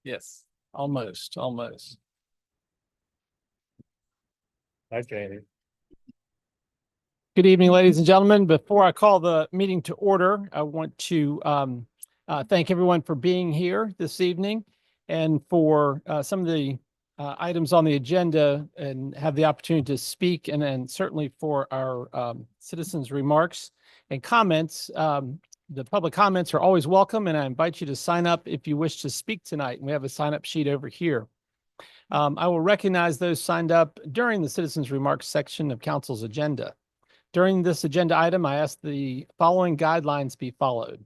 Yes, almost. Okay. Good evening, ladies and gentlemen. Before I call the meeting to order, I want to thank everyone for being here this evening and for some of the items on the agenda and have the opportunity to speak, and then certainly for our citizens' remarks and comments. The public comments are always welcome, and I invite you to sign up if you wish to speak tonight. We have a sign-up sheet over here. I will recognize those signed up during the citizens' remarks section of council's agenda. During this agenda item, I ask the following guidelines be followed.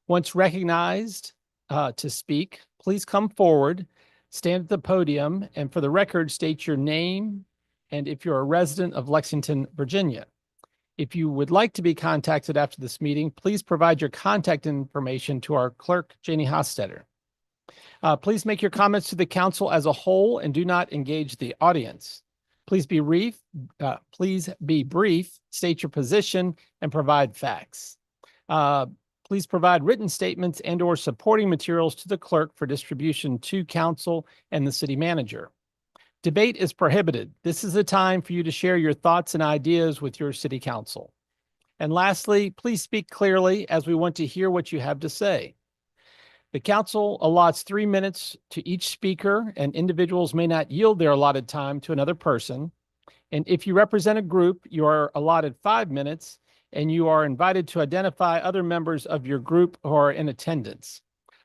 Once recognized to speak, please come forward, stand at the podium, and for the record, state your name and if you're a resident of Lexington, Virginia. If you would like to be contacted after this meeting, please provide your contact information to our clerk, Janie Hostetter. Please make your comments to the council as a whole and do not engage the audience. Please be brief, state your position, and provide facts. Please provide written statements and/or supporting materials to the clerk for distribution to council and the city manager. Debate is prohibited. This is the time for you to share your thoughts and ideas with your city council. And lastly, please speak clearly as we want to hear what you have to say. The council allots 3 minutes to each speaker, and individuals may not yield their allotted time to another person. And if you represent a group, you are allotted 5 minutes, and you are invited to identify other members of your group who are in attendance.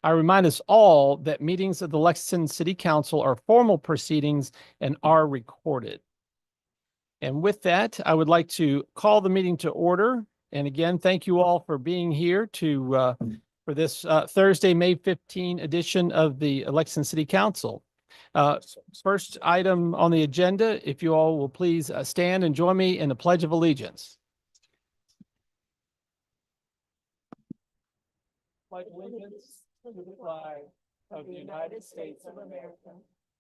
I remind us all that meetings of the Lexington City Council are formal proceedings and are recorded. And with that, I would like to call the meeting to order. And again, thank you all for being here for this Thursday, May 15 edition of the Lexington City Council. First item on the agenda, if you all will please stand and join me in the Pledge of Allegiance. Pledge allegiance to the flag of the United States of America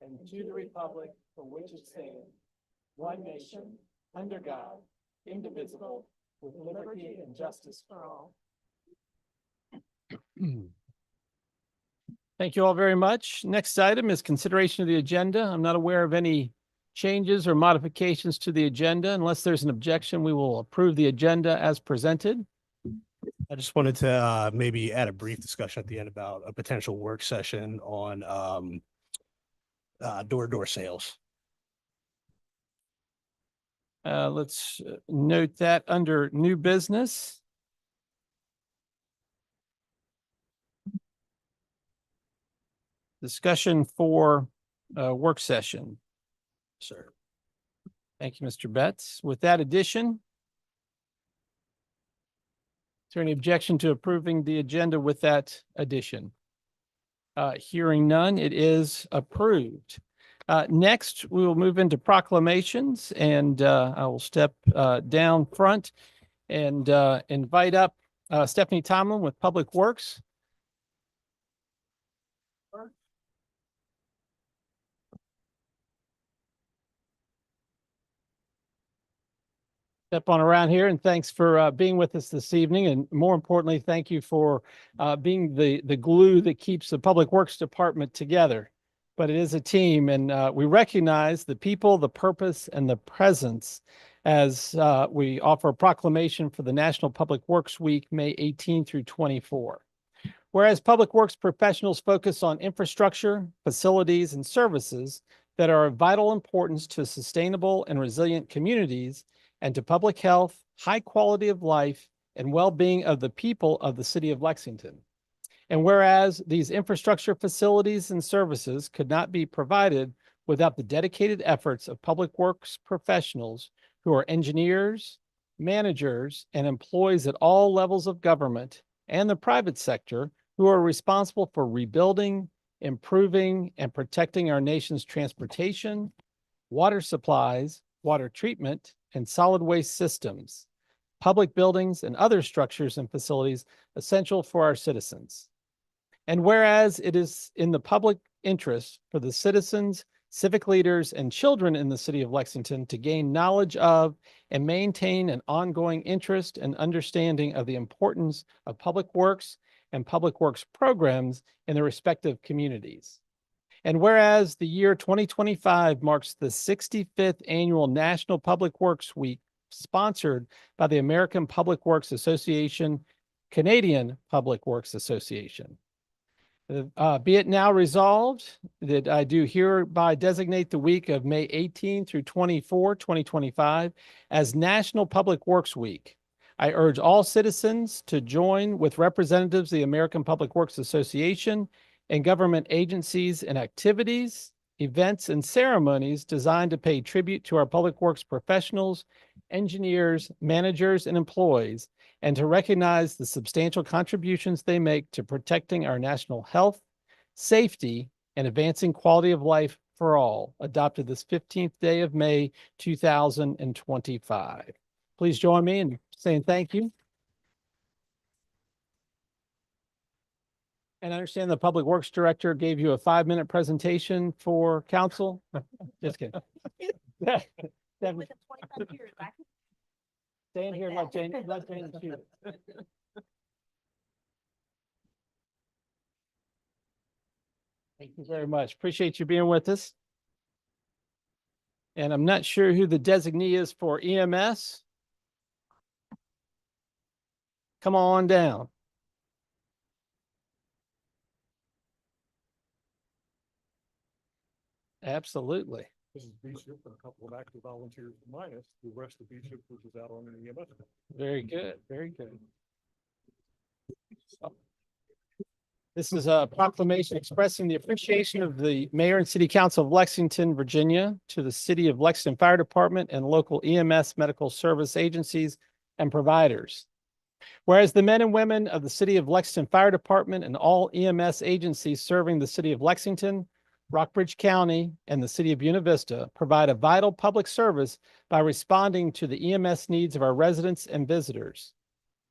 and to the republic for which it stands, one nation, under God, indivisible, with liberty and justice for all. Thank you all very much. Next item is consideration of the agenda. I'm not aware of any changes or modifications to the agenda. Unless there's an objection, we will approve the agenda as presented. I just wanted to maybe add a brief discussion at the end about a potential work session on door-to-door sales. Let's note that under new business. Discussion for work session. Sir. Thank you, Mr. Betts. With that addition, is there any objection to approving the agenda with that addition? Hearing none, it is approved. Next, we will move into proclamations, and I will step down front and invite up Stephanie Tomlin with Public Works. Step on around here, and thanks for being with us this evening. And more importantly, thank you for being the glue that keeps the Public Works Department together. But it is a team, and we recognize the people, the purpose, and the presence as we offer a proclamation for the National Public Works Week, May 18 through 24. Whereas Public Works professionals focus on infrastructure, facilities, and services that are of vital importance to sustainable and resilient communities and to public health, high quality of life, and well-being of the people of the city of Lexington. And whereas these infrastructure facilities and services could not be provided without the dedicated efforts of public works professionals who are engineers, managers, and employees at all levels of government and the private sector who are responsible for rebuilding, improving, and protecting our nation's transportation, water supplies, water treatment, and solid waste systems, public buildings, and other structures and facilities essential for our citizens. And whereas it is in the public interest for the citizens, civic leaders, and children in the city of Lexington to gain knowledge of and maintain an ongoing interest and understanding of the importance of public works and public works programs in their respective communities. And whereas the year 2025 marks the 65th annual National Public Works Week, sponsored by the American Public Works Association, Canadian Public Works Association. Be it now resolved that I do hereby designate the week of May 18 through 24, 2025 as National Public Works Week. I urge all citizens to join with representatives of the American Public Works Association and government agencies in activities, events, and ceremonies designed to pay tribute to our public works professionals, engineers, managers, and employees, and to recognize the substantial contributions they make to protecting our national health, safety, and advancing quality of life for all, adopted this 15th day of May, 2025. Please join me in saying thank you. And I understand the Public Works Director gave you a 5-minute presentation for council. Just kidding. Devin, stay in here and let Jane shoot. Thank you very much. Appreciate you being with us. And I'm not sure who the designee is for EMS. Come on down. Absolutely. This is B-Ship and a couple of active volunteers minus the rest of B-Ship, which is out on an EMS. Very good. Very good. This is a proclamation expressing the appreciation of the Mayor and City Council of Lexington, Virginia, to the City of Lexington Fire Department and local EMS medical service agencies and providers. Whereas the men and women of the City of Lexington Fire Department and all EMS agencies serving the City of Lexington, Rockbridge County, and the City of Buena Vista provide a vital public service by responding to the EMS needs of our residents and visitors.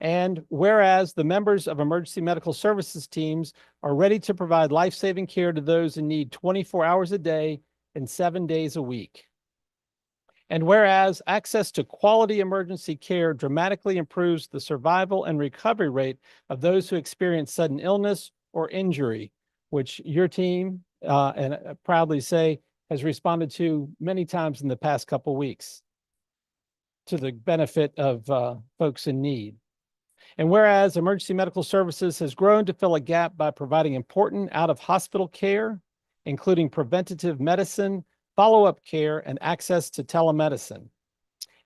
And whereas the members of emergency medical services teams are ready to provide life-saving care to those in need 24 hours a day and 7 days a week. And whereas access to quality emergency care dramatically improves the survival and recovery rate of those who experience sudden illness or injury, which your team, and I proudly say, has responded to many times in the past couple weeks to the benefit of folks in need. And whereas emergency medical services has grown to fill a gap by providing important out-of-hospital care, including preventative medicine, follow-up care, and access to telemedicine.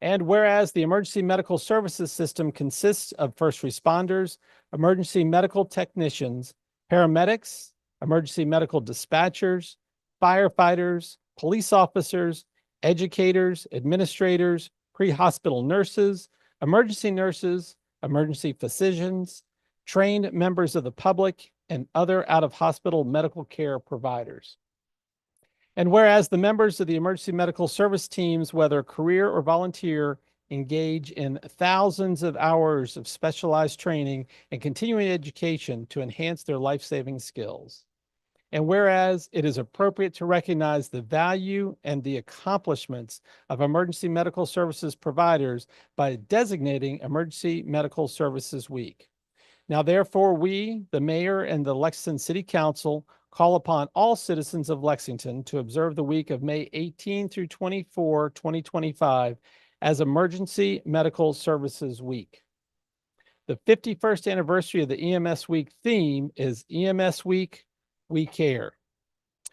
And whereas the emergency medical services system consists of first responders, emergency medical technicians, paramedics, emergency medical dispatchers, firefighters, police officers, educators, administrators, pre-hospital nurses, emergency physicians, trained members of the public, and other out-of-hospital medical care providers. And whereas the members of the emergency medical service teams, whether career or volunteer, engage in thousands of hours of specialized training and continuing education to enhance their life-saving skills. And whereas it is appropriate to recognize the value and the accomplishments of emergency medical services providers by designating Emergency Medical Services Week. Now, therefore, we, the mayor and the Lexington City Council, call upon all citizens of Lexington to observe the week of May 18 through 24, 2025 as Emergency Medical Services Week. The 51st anniversary of the EMS Week theme is EMS Week, We Care.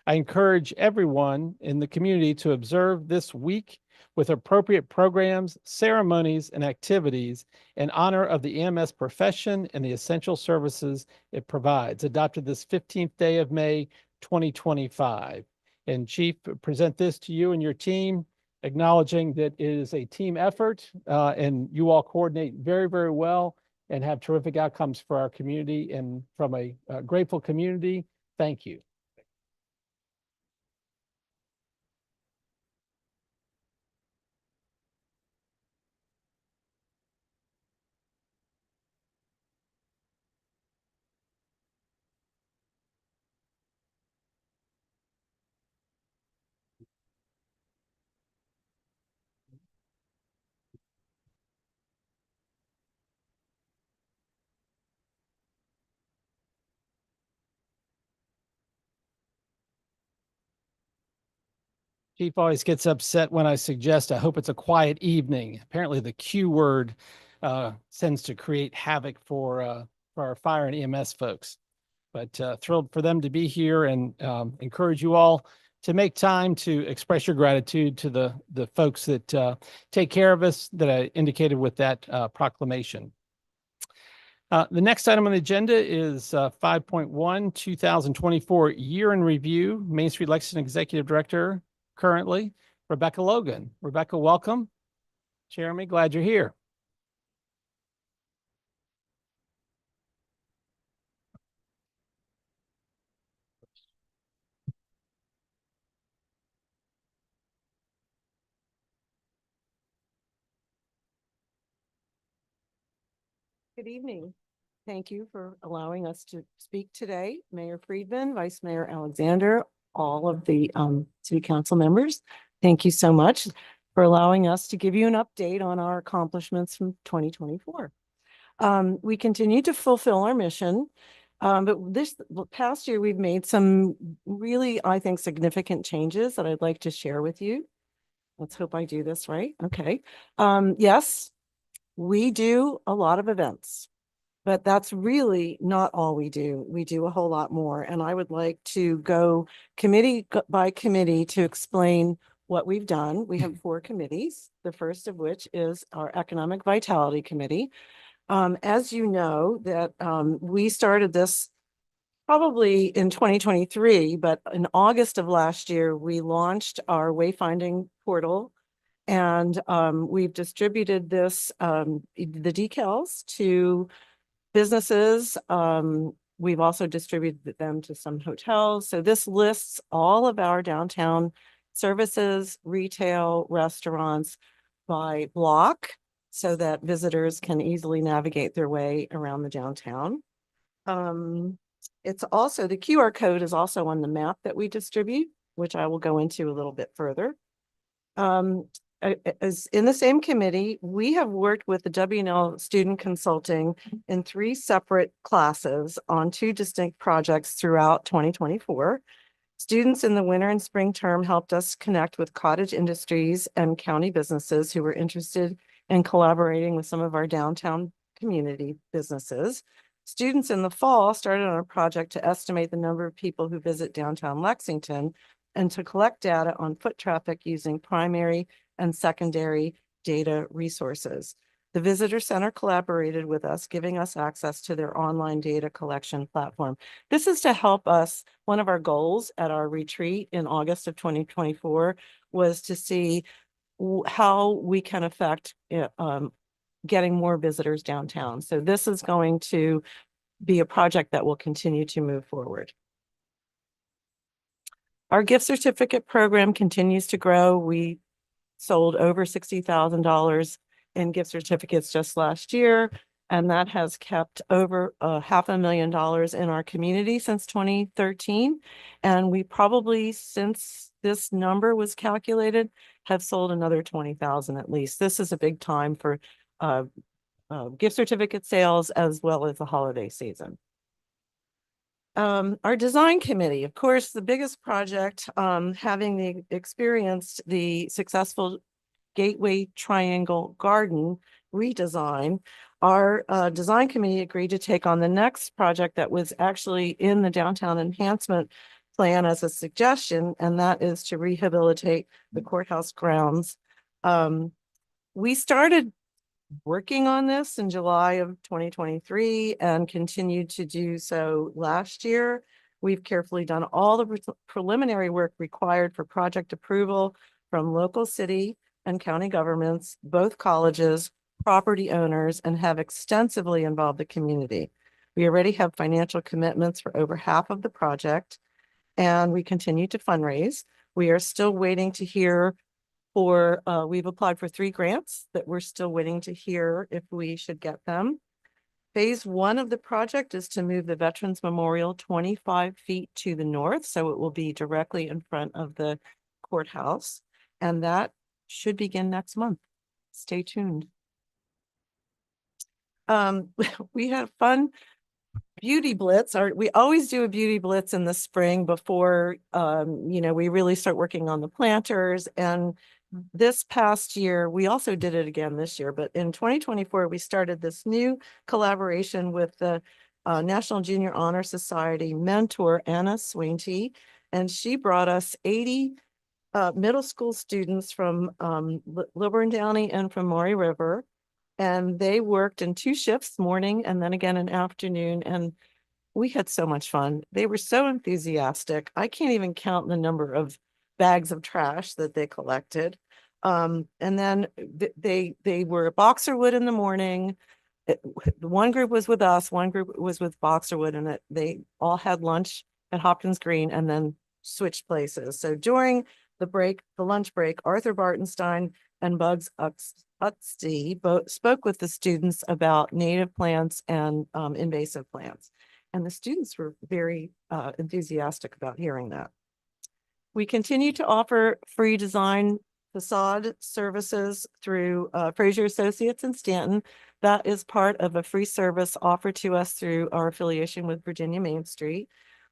I encourage everyone in the community to observe this week with appropriate programs, ceremonies, and activities in honor of the EMS profession and the essential services it provides, adopted this 15th day of May, 2025. And Chief, present this to you and your team, acknowledging that it is a team effort and you all coordinate very, very well and have terrific outcomes for our community. And from a grateful community, thank you. Chief always gets upset when I suggest, I hope it's a quiet evening. Apparently the Q word tends to create havoc for our fire and EMS folks. But thrilled for them to be here, and encourage you all to make time to express your gratitude to the folks that take care of us that I indicated with that proclamation. The next item on the agenda is 5.1, 2024 Year in Review, Main Street Lexington Executive Director, currently, Rebecca Logan. Rebecca, welcome. Jeremy, glad you're here. Good evening. Thank you for allowing us to speak today. Mayor Friedman, Vice Mayor Alexander, all of the city council members. Thank you so much for allowing us to give you an update on our accomplishments from 2024. We continue to fulfill our mission, but this past year we've made some really, I think, significant changes that I'd like to share with you. Let's hope I do this right. Okay. Yes, we do a lot of events, but that's really not all we do. We do a whole lot more. And I would like to go committee by committee to explain what we've done. We have 4 committees, the first of which is our Economic Vitality Committee. As you know, that we started this probably in 2023, but in August of last year, we launched our wayfinding portal. And we've distributed this, the decals to businesses. We've also distributed them to some hotels. So this lists all of our downtown services, retail, restaurants by block so that visitors can easily navigate their way around the downtown. It's also, the QR code is also on the map that we distribute, which I will go into a little bit further. As in the same committee, we have worked with the W&L Student Consulting in 3 separate classes on 2 distinct projects throughout 2024. Students in the winter and spring term helped us connect with cottage industries and county businesses who were interested in collaborating with some of our downtown community businesses. Students in the fall started on a project to estimate the number of people who visit downtown Lexington and to collect data on foot traffic using primary and secondary data resources. The Visitor Center collaborated with us, giving us access to their online data collection platform. This is to help us. One of our goals at our retreat in August of 2024 was to see how we can affect getting more visitors downtown. So this is going to be a project that will continue to move forward. Our gift certificate program continues to grow. We sold over $60,000 in gift certificates just last year, and that has kept over $500,000 in our community since 2013. And we probably, since this number was calculated, have sold another 20,000 at least. This is a big time for gift certificate sales as well as the holiday season. Our design committee, of course, the biggest project, having experienced the successful Gateway Triangle Garden redesign, our design committee agreed to take on the next project that was actually in the downtown enhancement plan as a suggestion, and that is to rehabilitate the courthouse grounds. We started working on this in July of 2023 and continued to do so last year. We've carefully done all the preliminary work required for project approval from local city and county governments, both colleges, property owners, and have extensively involved the community. We already have financial commitments for over half of the project, and we continue to fundraise. We are still waiting to hear we've applied for 3 grants that we're still waiting to hear if we should get them. Phase 1 of the project is to move the Veterans Memorial 25 feet to the north, so it will be directly in front of the courthouse, and that should begin next month. Stay tuned. We had fun beauty blitz, we always do a beauty blitz in the spring before, we really start working on the planters. And this past year, we also did it again this year, but in 2024, we started this new collaboration with the National Junior Honor Society mentor, Anna Swainty, and she brought us 80 middle school students from Lilburn Downey and from Maury River. And they worked in 2 shifts, morning and then again in afternoon. And we had so much fun. They were so enthusiastic. I can't even count the number of bags of trash that they collected. And then they were at Boxerwood in the morning. One group was with us, one group was with Boxerwood, and they all had lunch at Hopkins Green and then switched places. So during the lunch break, Arthur Bartenstein and Bugs Utsey both spoke with the students about native plants and invasive plants. And the students were very enthusiastic about hearing that. We continue to offer free design facade services through Fraser Associates in Stanton. That is part of a free service offered to us through our affiliation with Virginia Main Street.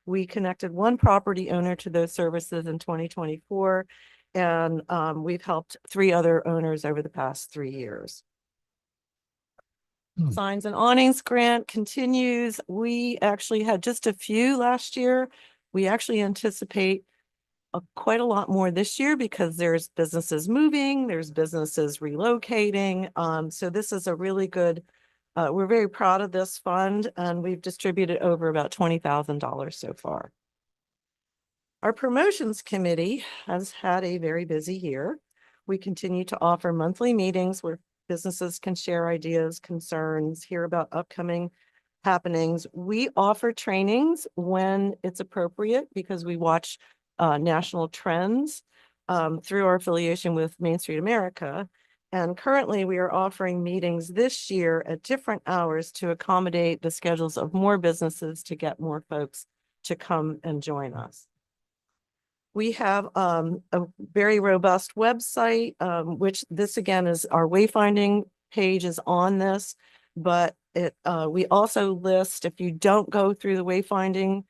We connected one property owner to those services in 2024, and we've helped 3 other owners over the past 3 years. Signs and awnings grant continues. We actually had just a few last year. We actually anticipate quite a lot more this year because there's businesses moving, there's businesses relocating. So this is a really good, we're very proud of this fund, and we've distributed over about $20,000 so far. Our promotions committee has had a very busy year. We continue to offer monthly meetings where businesses can share ideas, concerns, hear about upcoming happenings. We offer trainings when it's appropriate because we watch national trends through our affiliation with Main Street America. And currently we are offering meetings this year at different hours to accommodate the schedules of more businesses to get more folks to come and join us. We have a very robust website, which this again is our wayfinding page is on this, but we also list, if you don't go through the wayfinding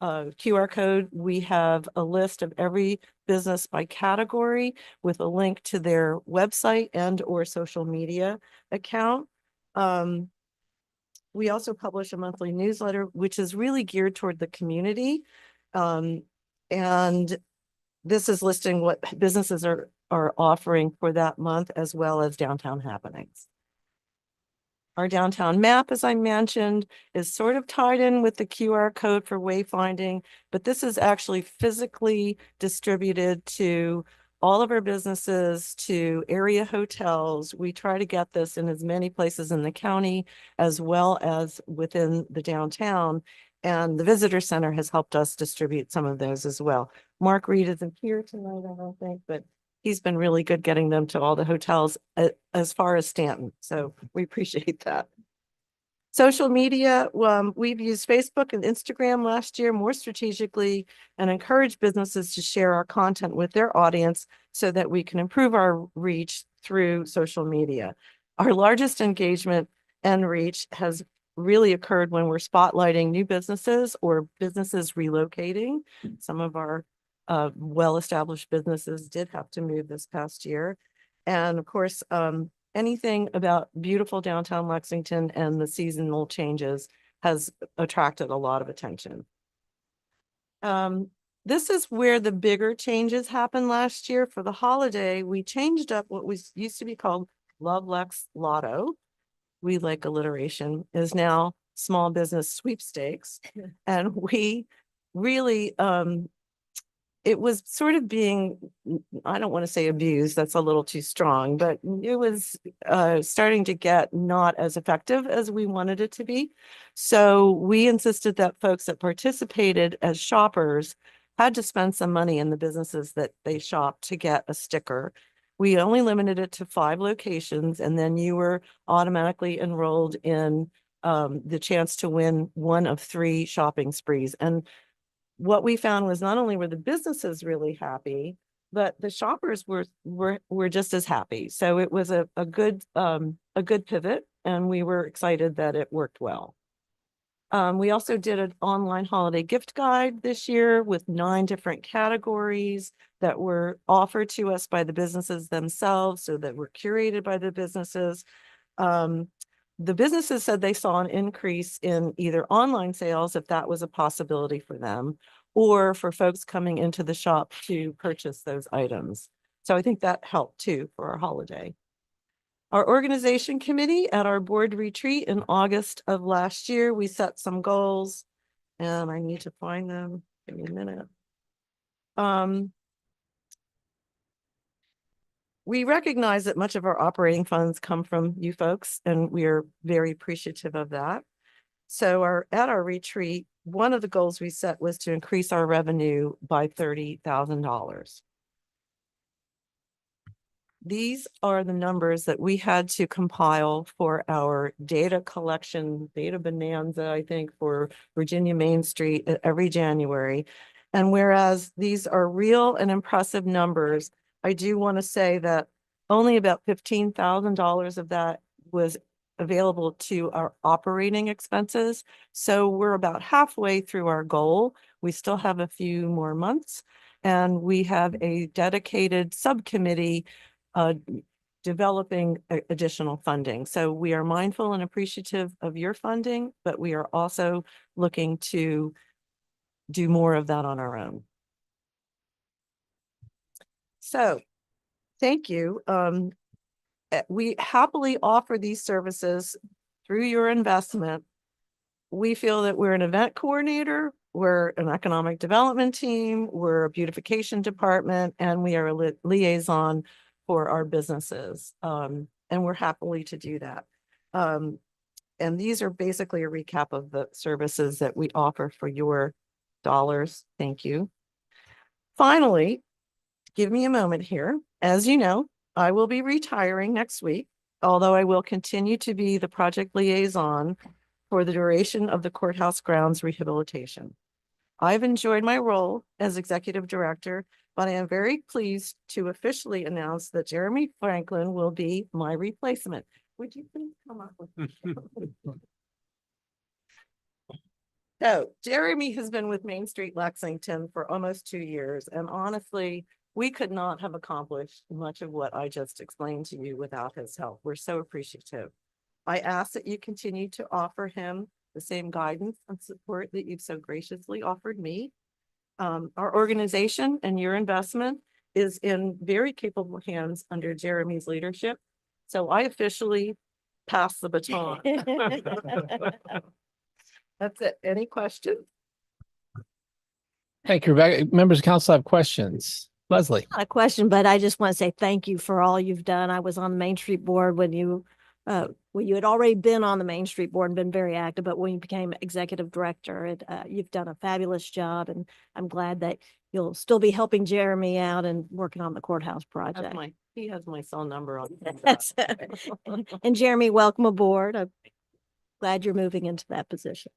QR code, we have a list of every business by category with a link to their website and or social media account. We also publish a monthly newsletter, which is really geared toward the community. And this is listing what businesses are offering for that month, as well as downtown happenings. Our downtown map, as I mentioned, is sort of tied in with the QR code for wayfinding, but this is actually physically distributed to all of our businesses, to area hotels. We try to get this in as many places in the county as well as within the downtown. And the visitor center has helped us distribute some of those as well. Mark Reed isn't here tonight, I don't think, but he's been really good getting them to all the hotels as far as Stanton. So we appreciate that. Social media, we've used Facebook and Instagram last year more strategically and encourage businesses to share our content with their audience so that we can improve our reach through social media. Our largest engagement and reach has really occurred when we're spotlighting new businesses or businesses relocating. Some of our well-established businesses did have to move this past year. And of course, anything about beautiful downtown Lexington and the seasonal changes has attracted a lot of attention. This is where the bigger changes happened last year. For the holiday, we changed up what was used to be called Love Lex Lotto. We like alliteration, is now Small Business Sweepstakes. And we really, it was sort of being, I don't want to say abused, that's a little too strong, but it was starting to get not as effective as we wanted it to be. So we insisted that folks that participated as shoppers had to spend some money in the businesses that they shopped to get a sticker. We only limited it to 5 locations, and then you were automatically enrolled in the chance to win one of 3 shopping sprees. And what we found was not only were the businesses really happy, but the shoppers were just as happy. So it was a good pivot, and we were excited that it worked well. We also did an online holiday gift guide this year with 9 different categories that were offered to us by the businesses themselves, so that were curated by the businesses. The businesses said they saw an increase in either online sales, if that was a possibility for them, or for folks coming into the shop to purchase those items. So I think that helped too for our holiday. Our organization committee at our board retreat in August of last year, we set some goals, and I need to find them. Give me a minute. We recognize that much of our operating funds come from you folks, and we are very appreciative of that. So at our retreat, one of the goals we set was to increase our revenue by $30,000. These are the numbers that we had to compile for our data collection, data bonanza, I think, for Virginia Main Street every January. And whereas these are real and impressive numbers, I do want to say that only about $15,000 of that was available to our operating expenses. So we're about halfway through our goal. We still have a few more months, and we have a dedicated subcommittee developing additional funding. So we are mindful and appreciative of your funding, but we are also looking to do more of that on our own. So thank you. We happily offer these services through your investment. We feel that we're an event coordinator, we're an economic development team, we're a beautification department, and we are a liaison for our businesses. And we're happily to do that. And these are basically a recap of the services that we offer for your dollars. Thank you. Finally, give me a moment here. As you know, I will be retiring next week, although I will continue to be the project liaison for the duration of the courthouse grounds rehabilitation. I've enjoyed my role as executive director, but I am very pleased to officially announce that Jeremy Franklin will be my replacement. Would you please come up with So Jeremy has been with Main Street Lexington for almost 2 years, and honestly, we could not have accomplished much of what I just explained to you without his help. We're so appreciative. I ask that you continue to offer him the same guidance and support that you've so graciously offered me. Our organization and your investment is in very capable hands under Jeremy's leadership. So I officially pass the baton. That's it. Any questions? Thank you, Rebecca. Members of council have questions. Leslie. Not a question, but I just want to say thank you for all you've done. I was on the Main Street board when you had already been on the Main Street board and been very active, but when you became executive director, you've done a fabulous job, and I'm glad that you'll still be helping Jeremy out and working on the courthouse project. He has my cell number on. That's it. And Jeremy, welcome aboard. I'm glad you're moving into that position.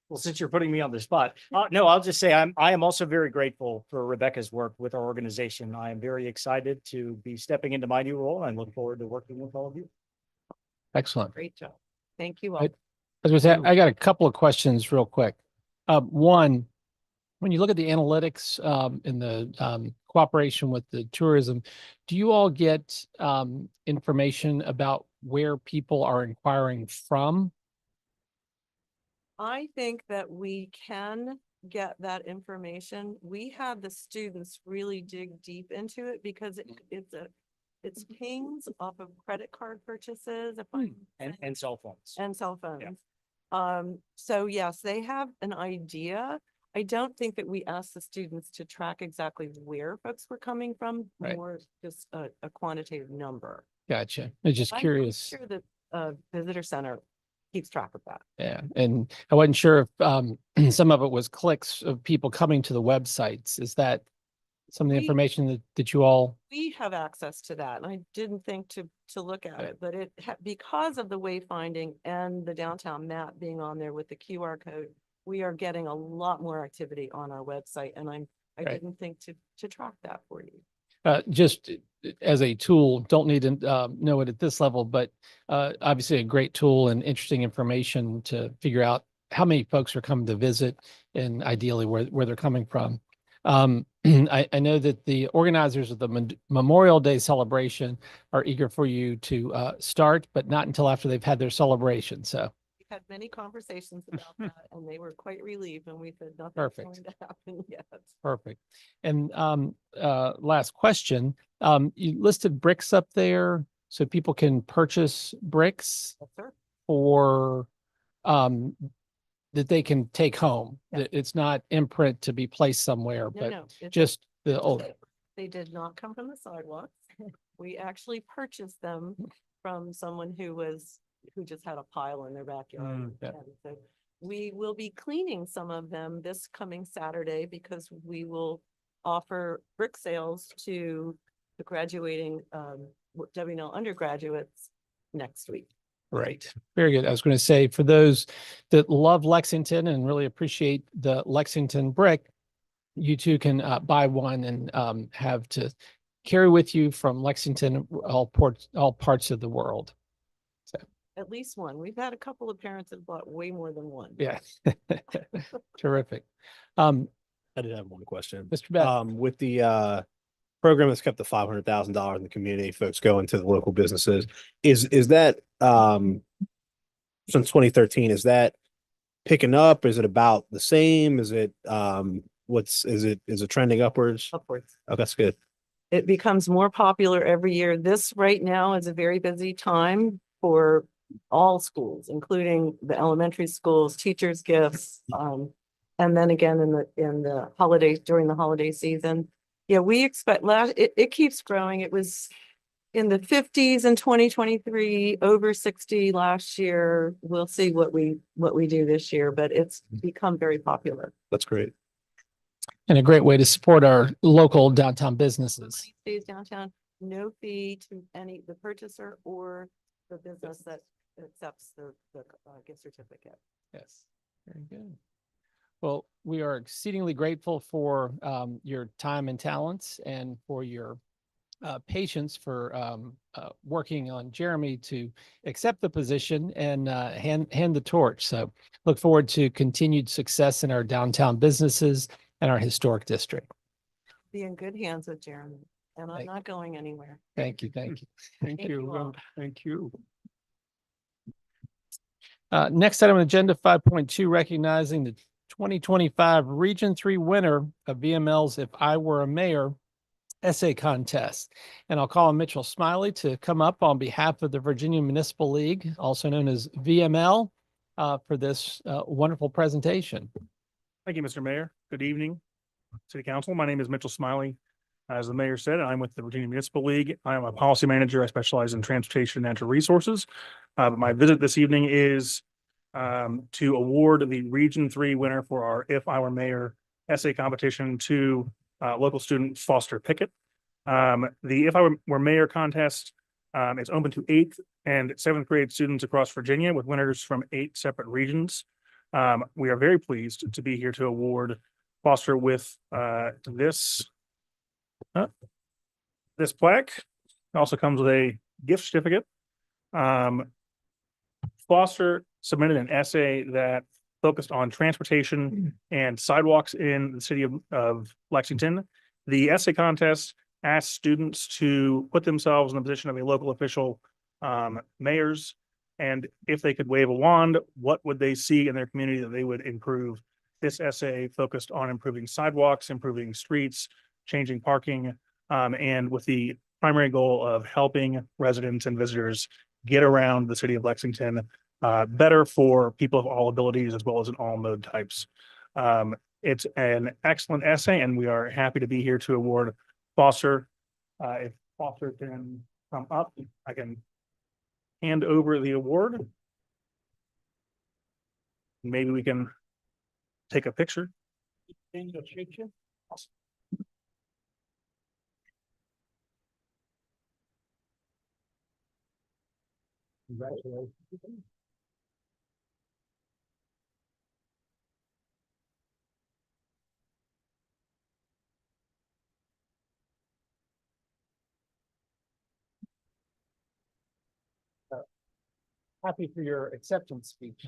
Well, since you're putting me on the spot, no, I'll just say I am also very grateful for Rebecca's work with our organization. I am very excited to be stepping into my new role, and I look forward to working with all of you. Excellent. Great job. Thank you all. I was going to say, I got a couple of questions real quick. One, when you look at the analytics in the cooperation with the tourism, do you all get information about where people are inquiring from? I think that we can get that information. We had the students really dig deep into it because it's pings off of credit card purchases And cell phones. and cell phones. So yes, they have an idea. I don't think that we asked the students to track exactly where folks were coming from, Right. more just a quantitative number. Gotcha. I'm just I'm curious. sure that visitor center keeps track of that. Yeah. And I wasn't sure if some of it was clicks of people coming to the websites. Is that some of the We- information that you all? We have access to that, and I didn't think to look at Right. it, but because of the wayfinding and the downtown map being on there with the QR code, we are getting a lot more activity on our website, and I Right. didn't think to track that for you. Just as a tool, don't need to know it at this level, but obviously a great tool and interesting information to figure out how many folks are coming to visit and ideally where they're coming from. I know that the organizers of the Memorial Day celebration are eager for you to start, but not until after they've had their celebration. So We had many conversations about that and they were quite relieved and we said nothing's Perfect. going to happen yet. perfect. And last question, you listed bricks up there so people can purchase bricks Yes, sir. for that they can take home. Yeah. That it's not imprint to be placed somewhere, No, but no. it's a- just the old. They did not come from the sidewalks. We actually purchased them from someone who just had a pile in their backyard. yeah. And so we will be cleaning some of them this coming Saturday because we will offer brick sales to the graduating WNL undergraduates next week. Right. Very good. I was going to say, for those that love Lexington and really appreciate the Lexington brick, you too can buy one and have to carry with you from Lexington, all parts of the world. At least one. We've had a couple of parents that bought way more than one. Yeah. Terrific. I did have one question. Mr. Beck. With the program that's kept the $500,000 in the community, folks going to the local businesses, is that since 2013, is that picking up? Is it about the same? Is it is it trending upwards? Upwards. Oh, that's good. It becomes more popular every year. This right now is a very busy time for all schools, including the elementary schools, teachers' gifts. And then again in the holidays, during the holiday season. Yeah, we expect it keeps growing. It was in the 50s in 2023, over 60 last year. We'll see what we do this year, but it's become very popular. That's great. And a great way to support our local downtown businesses. Money stays downtown, no fee to the purchaser or the business that accepts the gift certificate. Yes, very good. Well, we are exceedingly grateful for your time and talents and for your patience for working on Jeremy to accept the position and hand the torch. So look forward to continued success in our downtown businesses and our historic district. Be in good hands with Jeremy, and I'm Thank- not going anywhere. Thank you. Thank you. Thank Thank you you. all. Thank you. Next item on agenda 5.2, recognizing the 2025 Region 3 winner of VML's If I Were a Mayor essay contest. And I'll call on Mitchell Smiley to come up on behalf of the Virginia Municipal League, also known as VML, for this wonderful presentation. Thank you, Mr. Mayor. Good evening, City Council. My name is Mitchell Smiley. As the mayor said, I'm with the Virginia Municipal League. I am a policy manager. I specialize in transportation and natural resources. But my visit this evening is to award the Region 3 winner for our If I Were Mayor essay competition to local student Foster Pickett. The If I Were Mayor contest is open to 8th and 7th grade students across Virginia with winners from 8 separate regions. We are very pleased to be here to award Foster with this plaque. It also comes with a gift certificate. Foster submitted an essay that focused on transportation and sidewalks in the city of Lexington. The essay contest asked students to put themselves in the position of a local official, mayors, and if they could wave a wand, what would they see in their community that they would improve? This essay focused on improving sidewalks, improving streets, changing parking, and with the primary goal of helping residents and visitors get around the city of Lexington better for people of all abilities as well as in all mode types. It's an excellent essay, and we are happy to be here to award Foster. If Foster can come up, I can hand over the award. Maybe we can take a picture. Awesome. Congratulations. Happy for your acceptance speech.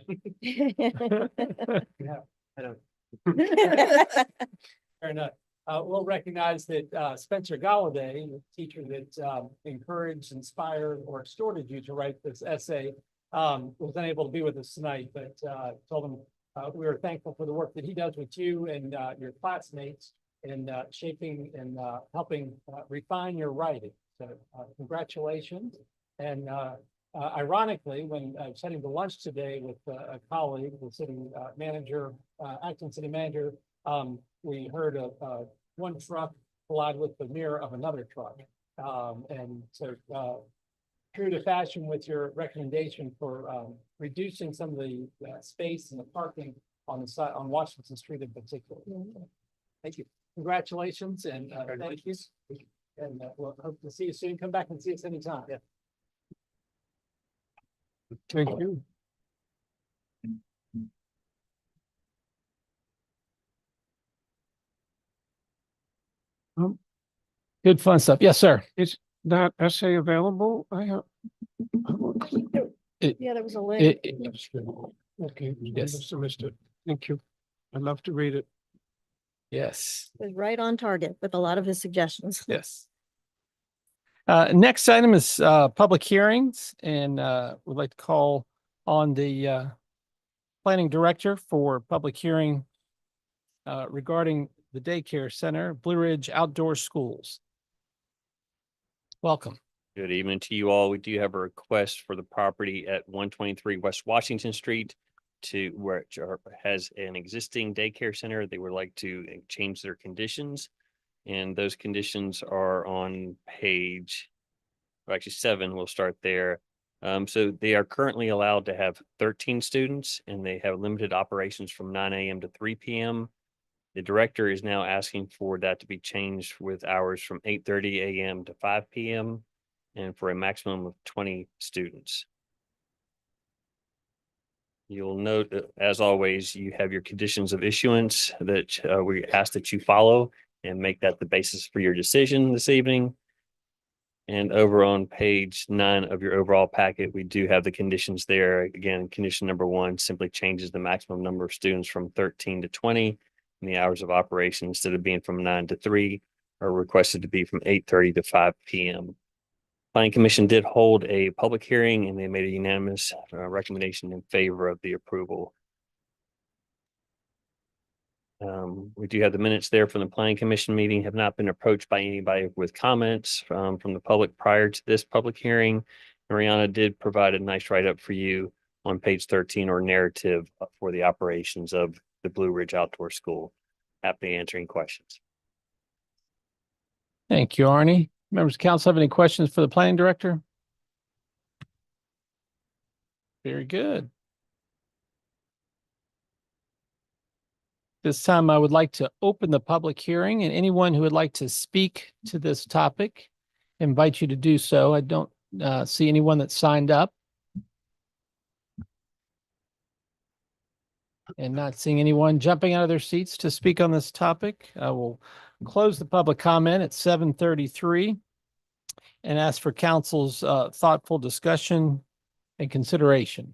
Fair enough. We'll recognize that Spencer Galladay, the teacher that encouraged, inspired, or extorted you to write this essay, was unable to be with us tonight, but told him we are thankful for the work that he does with you and your classmates in shaping and helping refine your writing. So congratulations. And ironically, when I was heading to lunch today with a colleague, the city manager, acting city manager, we heard one truck collide with the mirror of another truck. And so true to fashion with your recommendation for reducing some of the space and the parking on the side on Washington Street in particular. Thank you. Congratulations and thank you. And we'll hope to see you soon. Come back and see us anytime. Yeah. Thank you. Good fun stuff. Yes, sir. Is that essay available? I have. Yeah, there was a link. Okay. Yes. Must have missed it. Thank you. I'd love to read it. Yes. It was right on target with a lot of his suggestions. Yes. Next item is public hearings, and we'd like to call on the planning director for public hearing regarding the daycare center, Blue Ridge Outdoor Schools. Welcome. Good evening to you all. We do have a request for the property at 123 West Washington Street to which has an existing daycare center. They would like to change their conditions. And those conditions are on page, well, actually 7, we'll start there. So they are currently allowed to have 13 students and they have limited operations from 9 a.m. to 3 p.m. The director is now asking for that to be changed with hours from 8:30 a.m. to 5 p.m. and for a maximum of 20 students. You'll note that, as always, you have your conditions of issuance that we ask that you follow and make that the basis for your decision this evening. And over on page 9 of your overall packet, we do have the conditions there. Again, condition number 1 simply changes the maximum number of students from 13 to 20. And the hours of operation, instead of being from 9 to 3, are requested to be from 8:30 to 5 p.m. Planning Commission did hold a public hearing and they made a unanimous recommendation in favor of the approval. We do have the minutes there from the Planning Commission meeting, have not been approached by anybody with comments from the public prior to this public hearing. Mariana did provide a nice write-up for you on page 13 or narrative for the operations of the Blue Ridge Outdoor School. Happy answering questions. Thank you, Arnie. Members of council have any questions for the planning director? Very good. This time I would like to open the public hearing, and anyone who would like to speak to this topic, invite you to do so. I don't see anyone that signed up. And not seeing anyone jumping out of their seats to speak on this topic, I will close the public comment at 7:33 and ask for council's thoughtful discussion and consideration.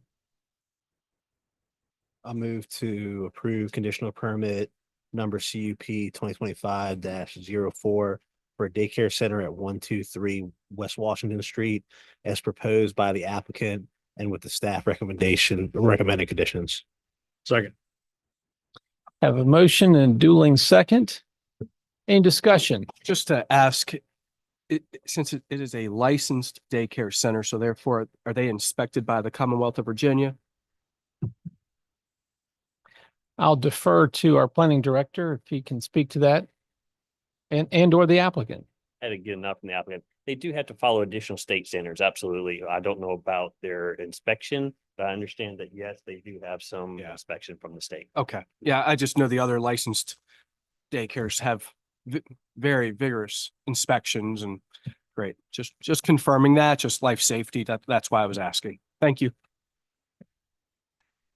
I'll move to approve conditional permit number CUP 2025-04 for a daycare center at 123 West Washington Street as proposed by the applicant and with the staff recommended conditions. Second. Have a motion and dueling second. Any discussion? Just to ask, since it is a licensed daycare center, so therefore are they inspected by the Commonwealth of Virginia? I'll defer to our planning director if he can speak to that and or the applicant. Had to get enough from the applicant. They do have to follow additional state standards. Absolutely. I don't know about their inspection, but I understand that yes, they do have some inspection from the state. Okay, yeah, I just know the other licensed daycares have very vigorous inspections and great. Just confirming that, just life safety. That's why I was asking. Thank you.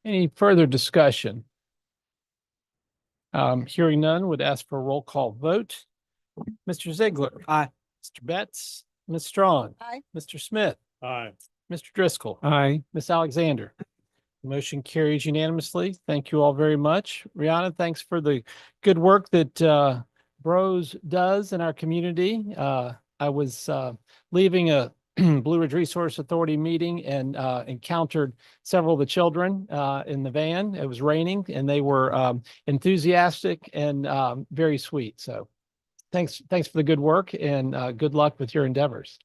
Any further discussion? Hearing none, would ask for a roll call vote. Mr. Ziegler. Aye. Mr. Betts, Ms. Strawn. Aye. Mr. Smith, Aye. Mr. Driscoll. Aye. Miss Alexander. Motion carries unanimously. Thank you all very much. Rihanna, thanks for the good work that Bros does in our community. I was leaving a Blue Ridge Resource Authority meeting and encountered several of the children in the van. It was raining and they were enthusiastic and very sweet. So thanks for the good work and good luck with your endeavors.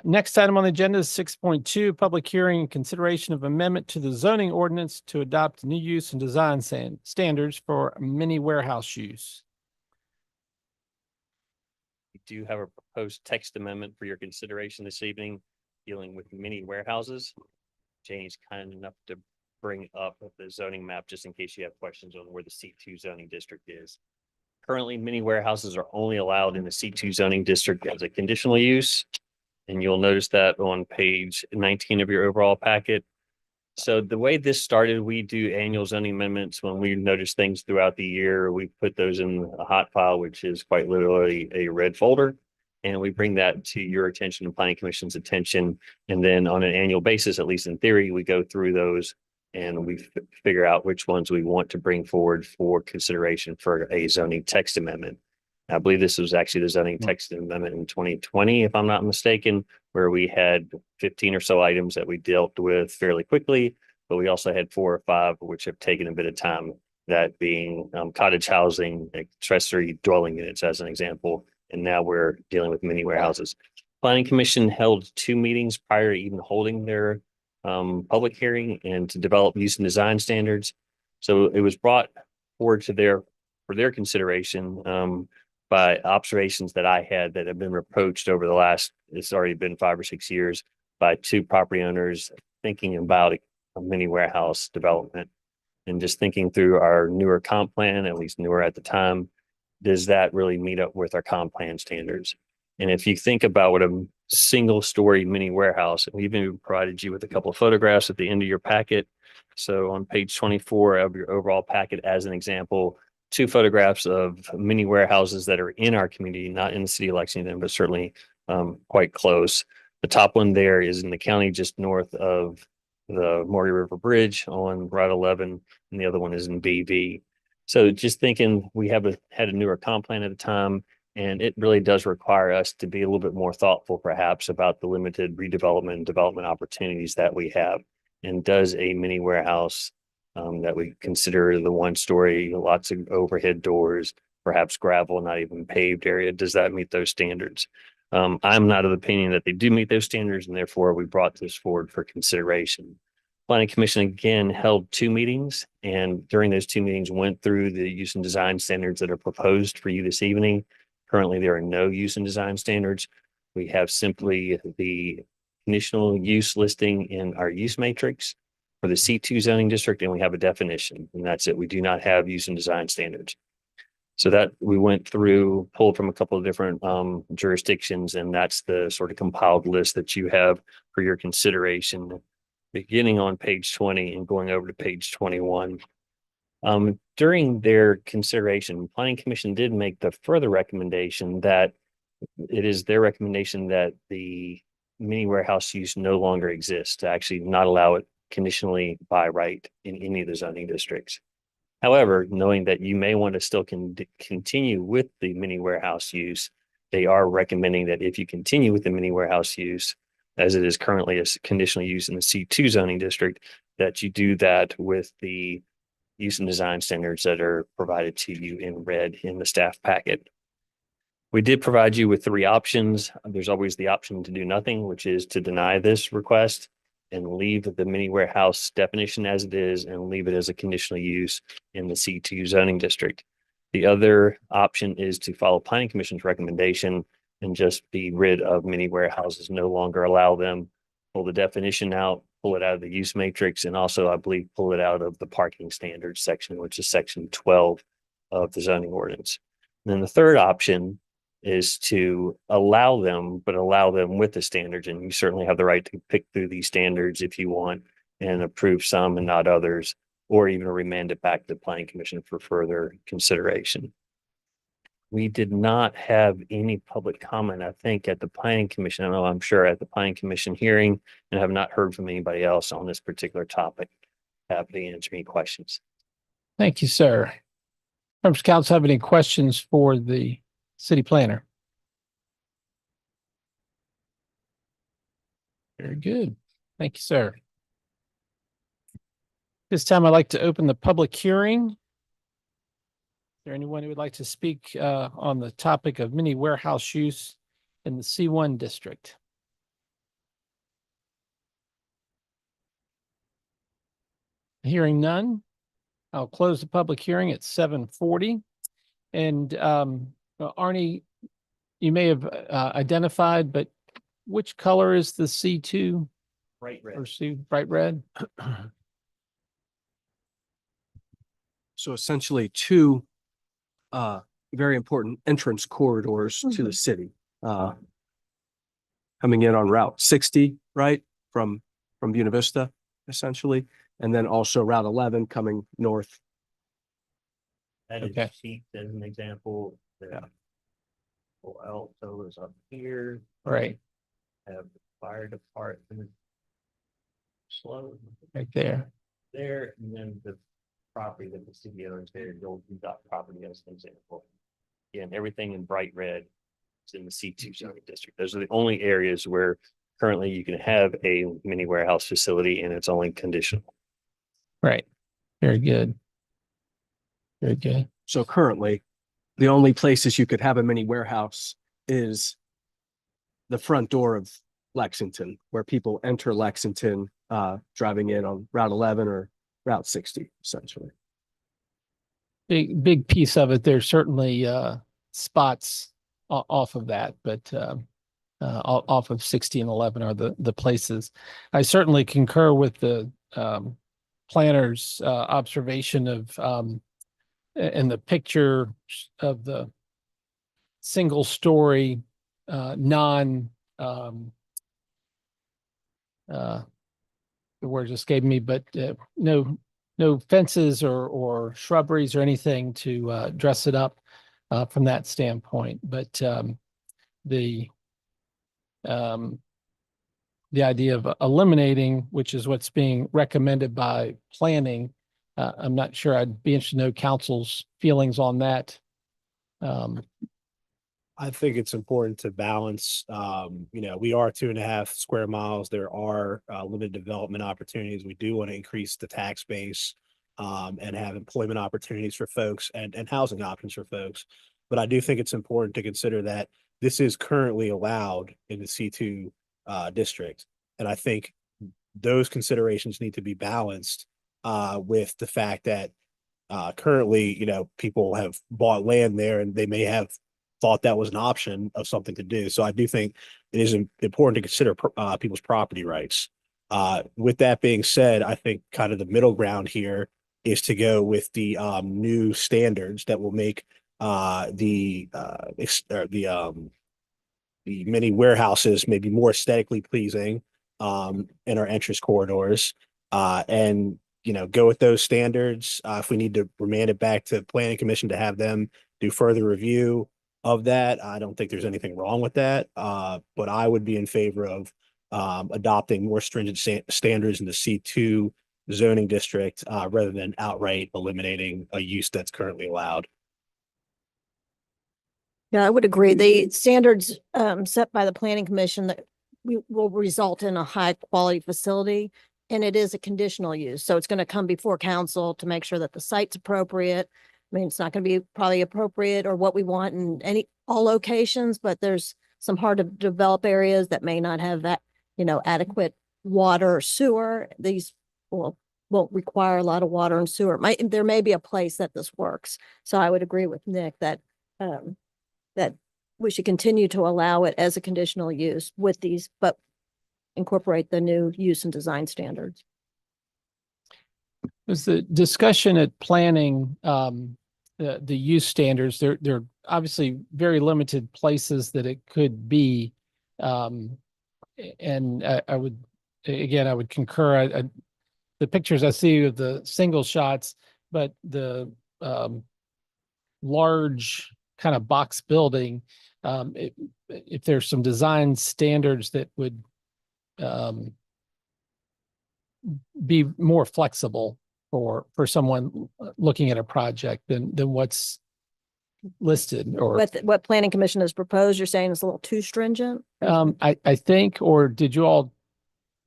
Next item on the agenda is 6.2, public hearing and consideration of amendment to the zoning ordinance to adopt new use and design standards for mini warehouse use. We do have a proposed text amendment for your consideration this evening, dealing with mini warehouses. Jane's kind enough to bring up the zoning map just in case you have questions on where the C2 zoning district is. Currently, mini warehouses are only allowed in the C2 zoning district as a conditional use. And you'll notice that on page 19 of your overall packet. So the way this started, we do annual zoning amendments. When we notice things throughout the year, we put those in a hot file, which is quite literally a red folder. And we bring that to your attention and planning commission's attention. And then on an annual basis, at least in theory, we go through those and we figure out which ones we want to bring forward for consideration for a zoning text amendment. I believe this was actually the zoning text amendment in 2020, if I'm not mistaken, where we had 15 or so items that we dealt with fairly quickly, but we also had 4 or 5 which have taken a bit of time, that being cottage housing, accessory dwelling units as an example, and now we're dealing with mini warehouses. Planning Commission held 2 meetings prior to even holding their public hearing and to develop use and design standards. So it was brought forward to for their consideration by observations that I had that have been reproached over the last, it's already been 5 or 6 years, by 2 property owners thinking about a mini warehouse development and just thinking through our newer comp plan, at least newer at the time, does that really meet up with our comp plan standards? And if you think about what a single story mini warehouse, and we've even provided you with a couple of photographs at the end of your packet. So on page 24 of your overall packet, as an example, 2 photographs of mini warehouses that are in our community, not in the city of Lexington, but certainly quite close. The top one there is in the county just north of the Maury River Bridge on Route 11, and the other one is in BV. So just thinking, we had a newer comp plan at the time, and it really does require us to be a little bit more thoughtful perhaps about the limited redevelopment and development opportunities that we have. And does a mini warehouse that we consider the 1-story, lots of overhead doors, perhaps gravel, not even paved area, does that meet those standards? I'm not of the opinion that they do meet those standards, and therefore we brought this forward for consideration. Planning Commission again held 2 meetings, and during those 2 meetings went through the use and design standards that are proposed for you this evening. Currently, there are no use and design standards. We have simply the conditional use listing in our use matrix for the C2 zoning district, and we have a definition, and that's it. We do not have use and design standards. So that we went through, pulled from a couple of different jurisdictions, and that's the sort of compiled list that you have for your consideration, beginning on page 20 and going over to page 21. During their consideration, Planning Commission did make the further recommendation that it is their recommendation that the mini warehouse use no longer exists, to actually not allow it conditionally by right in any of the zoning districts. However, knowing that you may want to still continue with the mini warehouse use, they are recommending that if you continue with the mini warehouse use, as it is currently a conditional use in the C2 zoning district, that you do that with the use and design standards that are provided to you in red in the staff packet. We did provide you with 3 options. There's always the option to do nothing, which is to deny this request and leave the mini warehouse definition as it is and leave it as a conditional use in the C2 zoning district. The other option is to follow Planning Commission's recommendation and just be rid of mini warehouses, no longer allow them, pull the definition out, pull it out of the use matrix, and also, I believe, pull it out of the parking standards section, which is section 12 of the zoning ordinance. And then the third option is to allow them, but allow them with the standards. And you certainly have the right to pick through these standards if you want and approve some and not others, or even remand it back to the Planning Commission for further consideration. We did not have any public comment, I think, at the planning commission. I know I'm sure at the planning commission hearing, and have not heard from anybody else on this particular topic. Happy to answer any questions. Thank you, sir. Members of council have any questions for the city planner? Very good. Thank you, sir. This time I'd like to open the public hearing. Is there anyone who would like to speak on the topic of mini warehouse use in the C1 district? Hearing none, I'll close the public hearing at 7:40. And Arnie, you may have identified, but which color is the C2 Right, or C bright red? So essentially two very important entrance corridors to the city. Coming in on Route 60, right, from Buena Vista, essentially, and then also Route 11 coming north. That Okay. is sheet as an example. Yeah. Also is up here, Right, have the fire department. Slow right there. there, and then the property that the city owns there, the old dot property as an example. Again, everything in bright red is in the C2 zoning district. Those are the only areas where currently you can have a mini warehouse facility and it's only conditional. Right. Very good. Very good. So currently, the only places you could have a mini warehouse is the front door of Lexington, where people enter Lexington, driving in on Route 11 or Route 60, essentially. Big piece of it. There's certainly spots off of that, but off of 60 and 11 are the places. I certainly concur with the planner's observation of in the picture of the single story non the word just gave me, but no fences or shrubberies or anything to dress it up from that standpoint. But the idea of eliminating, which is what's being recommended by planning, I'm not sure. I'd be interested to know council's feelings on that. I think it's important to balance, we are 2.5 square miles. There are limited development opportunities. We do want to increase the tax base and have employment opportunities for folks and housing options for folks. But I do think it's important to consider that this is currently allowed in the C2 district. And I think those considerations need to be balanced with the fact that currently, people have bought land there and they may have thought that was an option of something to do. So I do think it is important to consider people's property rights. With that being said, I think kind of the middle ground here is to go with the new standards that will make the mini warehouses maybe more aesthetically pleasing in our entrance corridors, and go with those standards. If we need to remand it back to planning commission to have them do further review of that, I don't think there's anything wrong with that. But I would be in favor of adopting more stringent standards in the C2 zoning district rather than outright eliminating a use that's currently allowed. Yeah, I would agree. The standards set by the planning commission that will result in a high quality facility. And it is a conditional use. So it's going to come before council to make sure that the site's appropriate. I mean, it's not going to be probably appropriate or what we want in all locations, but there's some hard to develop areas that may not have that, adequate water or sewer. These won't require a lot of water and sewer. There may be a place that this works. So I would agree with Nick that that we should continue to allow it as a conditional use with these, but incorporate the new use and design standards. Was the discussion at planning, the use standards, they're obviously very limited places that it could be. And I would concur. The pictures I see of the single shots, but the large kind of box building, if there's some design standards that would be more flexible for someone looking at a project than what's listed or What planning commission has proposed, you're saying is a little too stringent? I think, or did you all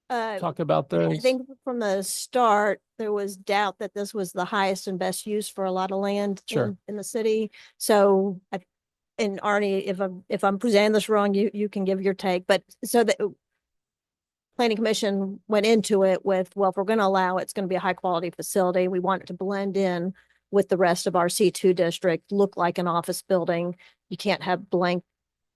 Uh, talk about I those? think from the start, there was doubt that this was the highest and best use for a lot of land Sure. in the city. So, and Arnie, if I'm presenting this wrong, you can give your take, but so that planning commission went into it with, well, if we're going to allow it, it's going to be a high quality facility. We want it to blend in with the rest of our C2 district, look like an office building. You can't have blank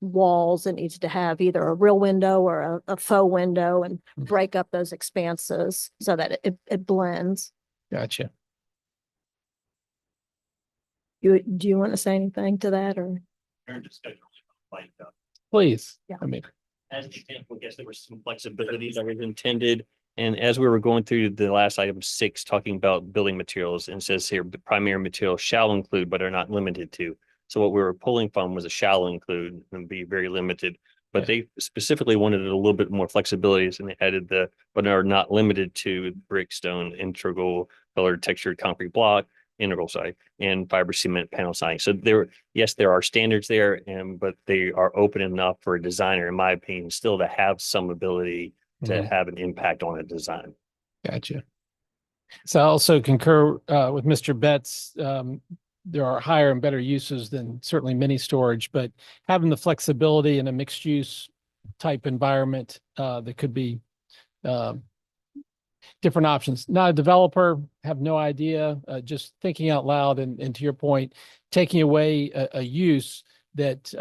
walls. It needs to have either a real window or a faux window and break up those expanses so that it blends. Gotcha. Do you want to say anything to that or? Please. Yeah. I mean, As an example, I guess there was some flexibility that was intended. And as we were going through the last item 6, talking about building materials, and it says here, the primary materials shall include, but are not limited to. So what we were pulling from was a shall include and be very limited. But they specifically wanted a little bit more flexibility, and they added but are not limited to brick, stone, integral, colored, textured concrete block, integral side, and fiber cement panel siding. So yes, there are standards there, but they are open enough for a designer, in my opinion, still to have some ability to have an impact on a design. Gotcha. So I also concur with Mr. Betts. There are higher and better uses than certainly mini storage, but having the flexibility in a mixed use type environment that could be different options. Not a developer, have no idea, just thinking out loud and to your point, taking away a use that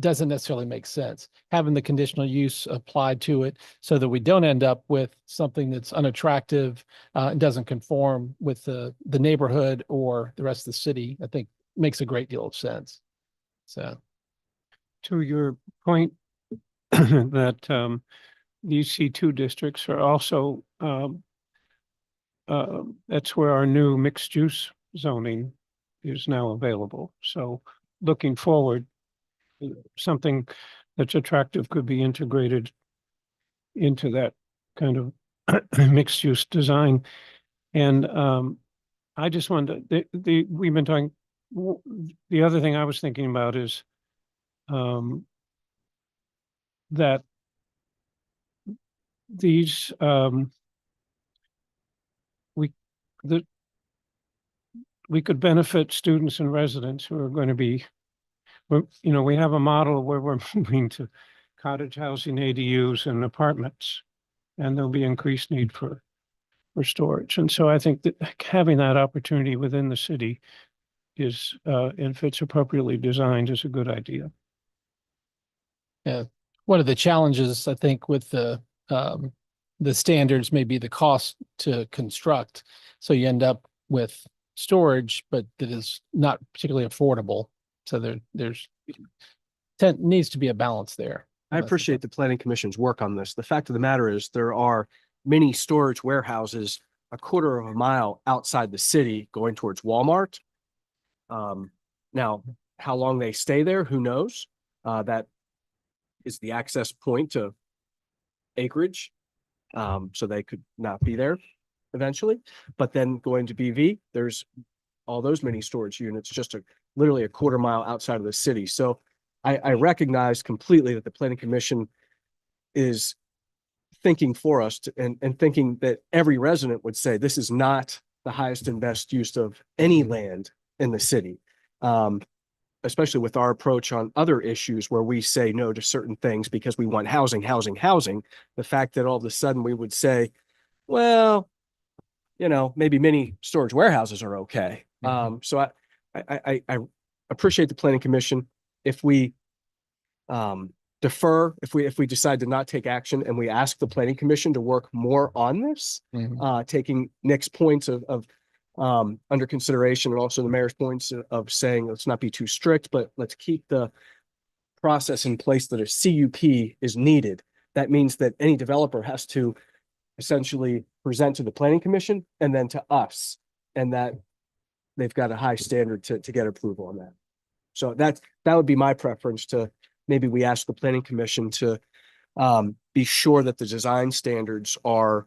doesn't necessarily make sense. Having the conditional use applied to it so that we don't end up with something that's unattractive and doesn't conform with the neighborhood or the rest of the city, I think makes a great deal of sense. So. To your point that these C2 districts are also, that's where our new mixed use zoning is now available. So looking forward, something that's attractive could be integrated into that kind of mixed use design. And I just wanted to, we've been talking, the other thing I was thinking about is that these we could benefit students and residents who are going to be, we have a model where we're moving to cottage housing, ADUs and apartments, and there'll be increased need for storage. And so I think that having that opportunity within the city is, if it's appropriately designed, is a good idea. Yeah. One of the challenges, I think, with the standards may be the cost to construct. So you end up with storage, but that is not particularly affordable. So needs to be a balance there. I appreciate the planning commission's work on this. The fact of the matter is there are many storage warehouses a quarter of a mile outside the city going towards Walmart. Now, how long they stay there, who knows? That is the access point to acreage. So they could not be there eventually. But then going to BV, there's all those mini storage units just literally a quarter mile outside of the city. So I recognize completely that the planning commission is thinking for us and thinking that every resident would say this is not the highest and best use of any land in the city. Especially with our approach on other issues where we say no to certain things because we want housing. The fact that all of a sudden we would say, well, maybe mini storage warehouses are okay. So I appreciate the planning commission. If we defer, if we decide to not take action and we ask the planning commission to work more on this, taking Nick's points of under consideration and also the mayor's points of saying, let's not be too strict, but let's keep the process in place that a CUP is needed. That means that any developer has to essentially present to the planning commission and then to us. And that they've got a high standard to get approval on that. So that would be my preference to, maybe we ask the planning commission to be sure that the design standards are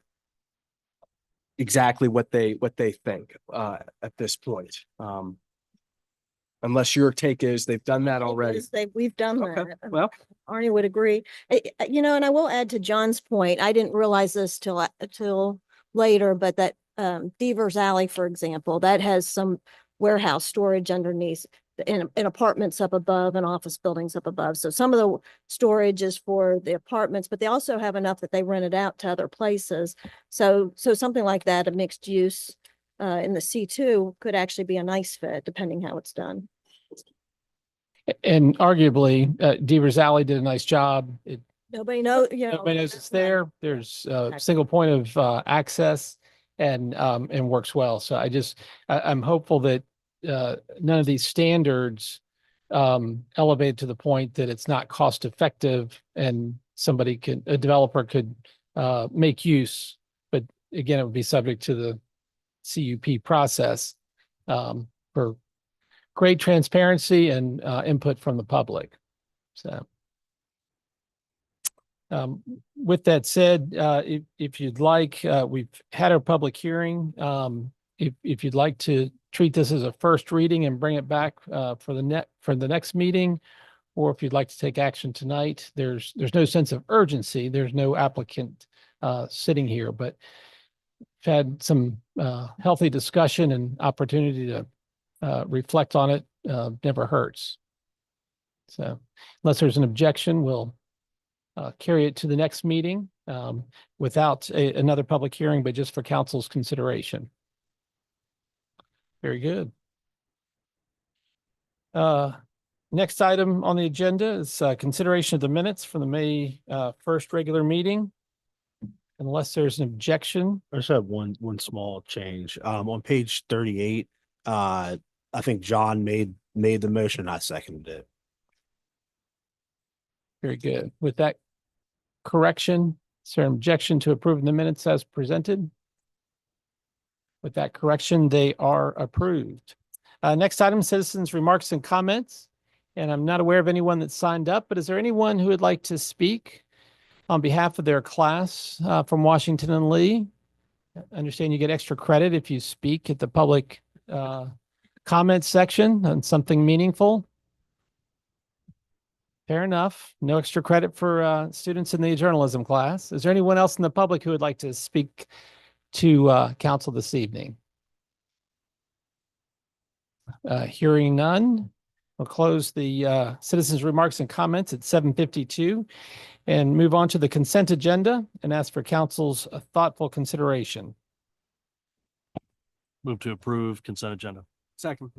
exactly what they think at this point. Unless your take is they've done that already. We've done Okay, that. well, Arnie would agree. You know, and I will add to John's point, I didn't realize this till later, but that Devers Alley, for example, that has some warehouse storage underneath and apartments up above and office buildings up above. So some of the storage is for the apartments, but they also have enough that they rent it out to other places. So something like that, a mixed use in the C2 could actually be a nice fit, depending how it's done. And arguably, Devers Alley did a nice job. Nobody knows, you know. Nobody knows it's right. there. There's a Exactly. single point of access and works well. So I'm hopeful that none of these standards elevate to the point that it's not cost effective and a developer could make use. But again, it would be subject to the CUP process for great transparency and input from the public. So. With that said, if you'd like, we've had our public hearing. If you'd like to treat this as a first reading and bring it back for the next meeting, or if you'd like to take action tonight, there's no sense of urgency. There's no applicant sitting here, but we've had some healthy discussion and opportunity to reflect on it. Never hurts. So unless there's an objection, we'll carry it to the next meeting without another public hearing, but just for council's consideration. Very good. Next item on the agenda is consideration of the minutes from the May 1st regular meeting. Unless there's an objection. I just have one small change. On page 38, I think John made the motion. I seconded it. Very good. With that correction, is there an objection to approving the minutes as presented? With that correction, they are approved. Next item, citizens' remarks and comments. And I'm not aware of anyone that signed up, but is there anyone who would like to speak on behalf of their class from Washington and Lee? I understand you get extra credit if you speak at the public comment section on something meaningful. Fair enough. No extra credit for students in the journalism class. Is there anyone else in the public who would like to speak to council this evening? Hearing none, we'll close the citizens' remarks and comments at 7:52 and move on to the consent agenda and ask for council's thoughtful consideration. Move to approve consent agenda. Second.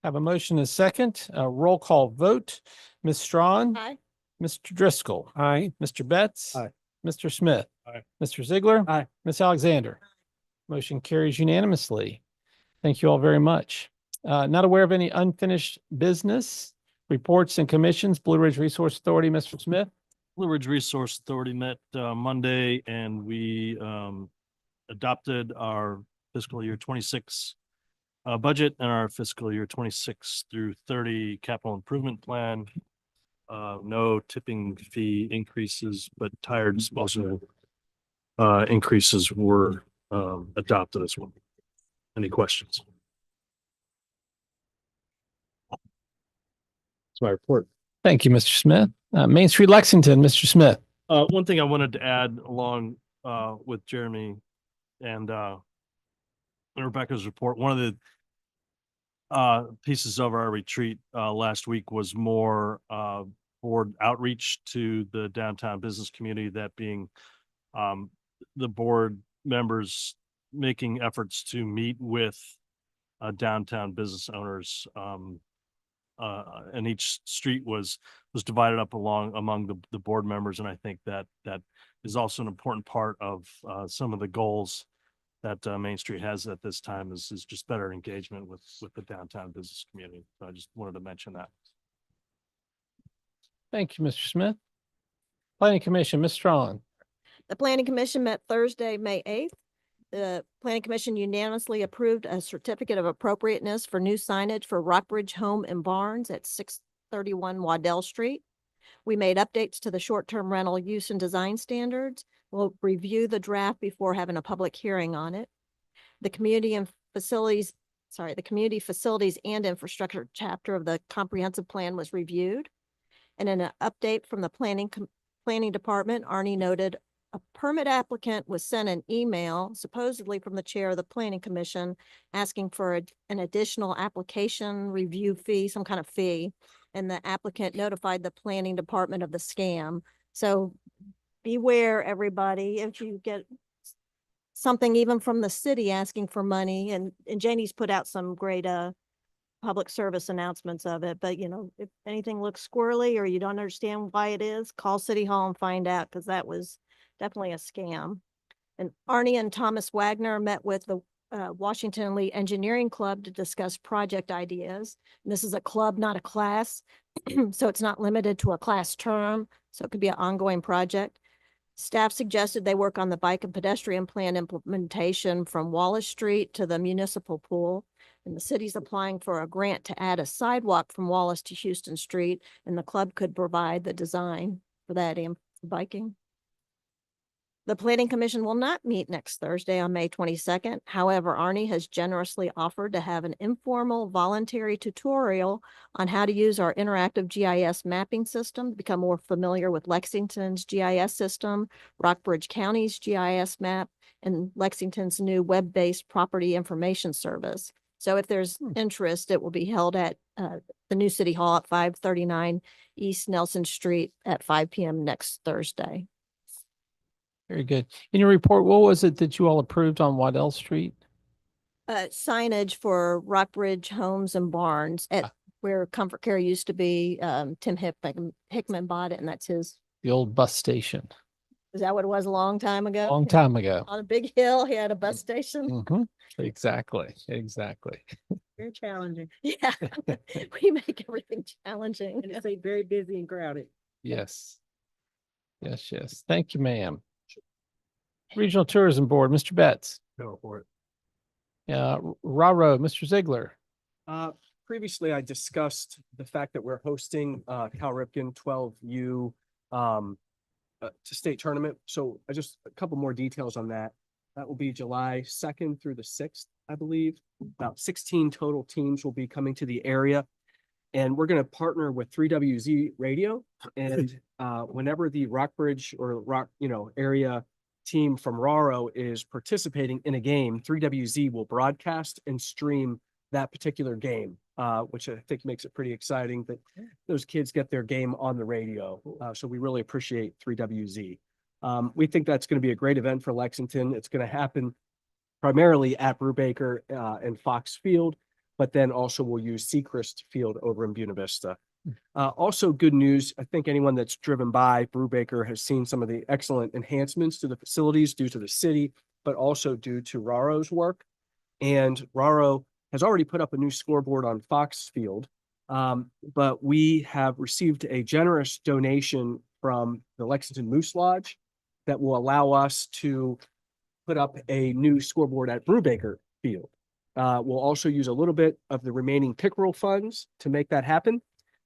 Have a motion and a second, roll call vote. Ms. Strawn. Aye. Mr. Driscoll. Aye. Mr. Betts. Aye. Mr. Smith. Aye. Mr. Ziegler. Aye. Ms. Alexander. Motion carries unanimously. Thank you all very much. Not aware of any unfinished business, reports and commissions. Blue Ridge Resource Authority, Mr. Smith. Blue Ridge Resource Authority met Monday and we adopted our fiscal year 26 budget and our fiscal year 26 through 30 capital improvement plan. No tipping fee increases, but tire disposal increases were adopted as well. Any questions? That's my report. Thank you, Mr. Smith. Main Street, Lexington, Mr. Smith. One thing I wanted to add along with Jeremy and Rebecca's report, one of the pieces of our retreat last week was more board outreach to the downtown business community, that being the board members making efforts to meet with downtown business owners. And each street was divided up among the board members. And I think that is also an important part of some of the goals that Main Street has at this time is just better engagement with the downtown business community. So I just wanted to mention that. Thank you, Mr. Smith. Planning Commission, Ms. Strawn. The Planning Commission met Thursday, May 8th. The planning commission unanimously approved a certificate of appropriateness for new signage for Rockbridge Home and Barns at 631 Waddell Street. We made updates to the short-term rental use and design standards. We'll review the draft before having a public hearing on it. The community facilities and infrastructure chapter of the comprehensive plan was reviewed. And in an update from the planning department, Arnie noted a permit applicant was sent an email supposedly from the chair of the planning commission asking for an additional application review fee, some kind of fee. And the applicant notified the planning department of the scam. So beware, everybody, if you get something even from the city asking for money, and Janie's put out some great public service announcements of it, but if anything looks squirrely or you don't understand why it is, call City Hall and find out, because that was definitely a scam. And Arnie and Thomas Wagner met with the Washington Lee Engineering Club to discuss project ideas. And this is a club, not a class. So it's not limited to a class term. So it could be an ongoing project. Staff suggested they work on the bike and pedestrian plan implementation from Wallace Street to the municipal pool. And the city's applying for a grant to add a sidewalk from Wallace to Houston Street, and the club could provide the design for that and biking. The Planning Commission will not meet next Thursday on May 22nd. However, Arnie has generously offered to have an informal voluntary tutorial on how to use our interactive GIS mapping system to become more familiar with Lexington's GIS system, Rockbridge County's GIS map, and Lexington's new web-based property information service. So if there's interest, it will be held at the new City Hall at 539 East Nelson Street at 5 p.m. next Thursday. Very good. In your report, what was it that you all approved on Waddell Street? Signage for Rockbridge Homes and Barns at where Comfort Care used to be. Tim Hickman bought it, and that's his. The old bus station. Is that what it was a long time ago? Long time ago. On a big hill, he had a bus station. Mhm. Exactly. Very challenging. Yeah, we make everything challenging. And it's a very busy and crowded. Yes. Yes. Thank you, ma'am. Regional Tourism Board, Mr. Betts. No report. Raro, Mr. Ziegler. Previously, I discussed the fact that we're hosting Cal Ripken 12U to state tournament. So just a couple more details on that. That will be July 2nd through the 6th, I believe. About 16 total teams will be coming to the area. And we're going to partner with 3WZ Radio. And whenever the Rockbridge or area team from Raro is participating in a game, 3WZ will broadcast and stream that particular game, which I think makes it pretty exciting that those kids get their game on the radio. So we really appreciate 3WZ. We think that's going to be a great event for Lexington. It's going to happen primarily at Brubaker and Fox Field, but then also we'll use Seacrest Field over in Buena Vista. Also good news, I think anyone that's driven by Brubaker has seen some of the excellent enhancements to the facilities due to the city, but also due to Raro's work. And Raro has already put up a new scoreboard on Fox Field, but we have received a generous donation from the Lexington Moose Lodge that will allow us to put up a new scoreboard at Brubaker Field. We'll also use a little bit of the remaining pickerel funds to make that happen.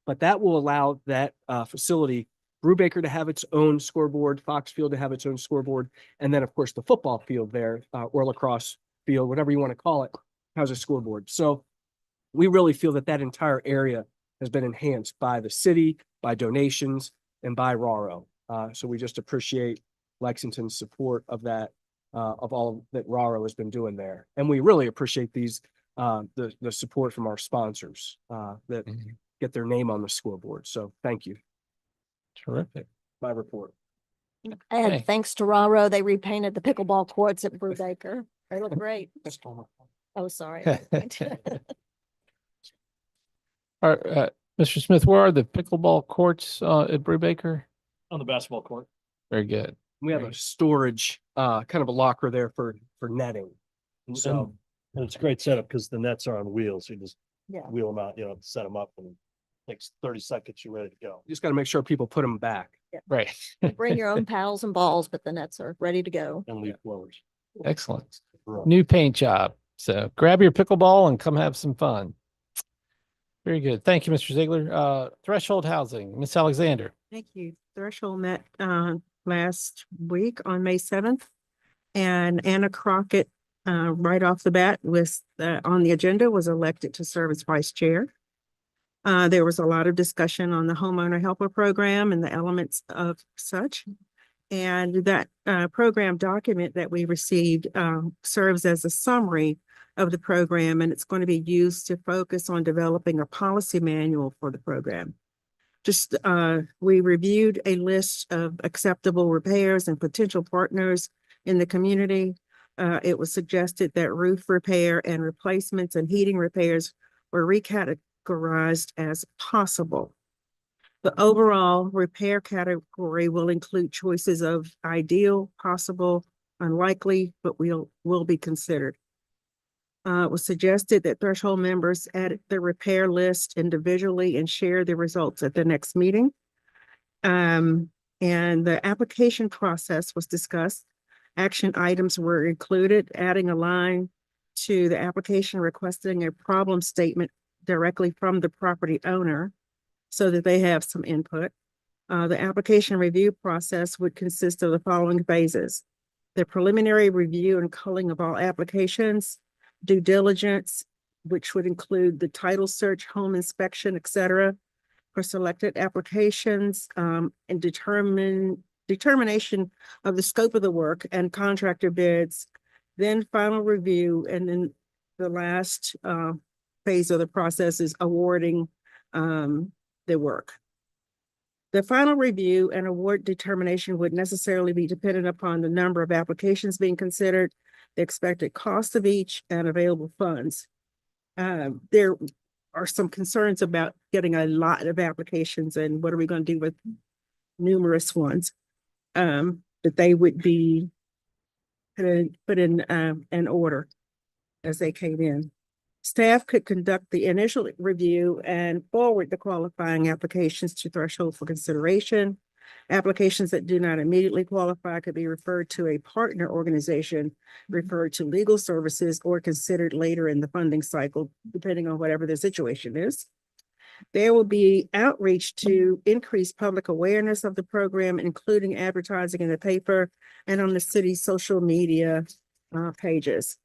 But that will allow that facility, Brubaker, to have its own scoreboard, Fox Field to have its own scoreboard, and then, of course, the football field there, or lacrosse field, whatever you want to call it, has a scoreboard. So we really feel that that entire area has been enhanced by the city, by donations, and by Raro. So we just appreciate Lexington's support of that, of all that Raro has been doing there. And we really appreciate these, the support from our sponsors that get their name on the scoreboard. So thank you. Terrific. My report. And Okay. thanks to Raro, they repainted the pickleball courts at Brubaker. They look great. Oh, sorry. Mr. Smith, where are the pickleball courts at Brubaker? On the basketball court. Very good. We have a storage, kind of a locker there for netting. So And it's a great setup because the nets are on wheels. You just Yeah. wheel them out, set them up, and it takes 30 seconds, you're ready to go. you just got to make sure people put them back. Right. Bring your own paddles and balls, but the nets are ready to go. And leaf blowers. Excellent. new paint job. So grab your pickleball and come have some fun. Very good. Thank you, Mr. Ziegler. Threshold Housing, Ms. Alexander. Thank you. Threshold met last week on May 7th. And Anna Crockett, right off the bat, was on the agenda, was elected to serve as vice chair. There was a lot of discussion on the homeowner helper program and the elements of such. And that program document that we received serves as a summary of the program, and it's going to be used to focus on developing a policy manual for the program. Just we reviewed a list of acceptable repairs and potential partners in the community. It was suggested that roof repair and replacements and heating repairs were recategorized as possible. The overall repair category will include choices of ideal, possible, unlikely, but will be considered. It was suggested that threshold members edit the repair list individually and share the results at the next meeting. And the application process was discussed. Action items were included, adding a line to the application requesting a problem statement directly from the property owner so that they have some input. The application review process would consist of the following phases: the preliminary review and culling of all applications, due diligence, which would include the title search, home inspection, etc., for selected applications, and determination of the scope of the work and contractor bids, then final review, and then the last phase of the process is awarding the work. The final review and award determination would necessarily be dependent upon the number of applications being considered, the expected cost of each, and available funds. There are some concerns about getting a lot of applications and what are we going to do with numerous ones. That they would be put in an order as they came in. Staff could conduct the initial review and forward the qualifying applications to threshold for consideration. Applications that do not immediately qualify could be referred to a partner organization, referred to legal services, or considered later in the funding cycle, depending on whatever the situation is. There will be outreach to increase public awareness of the program, including advertising in the paper and on the city's social media pages.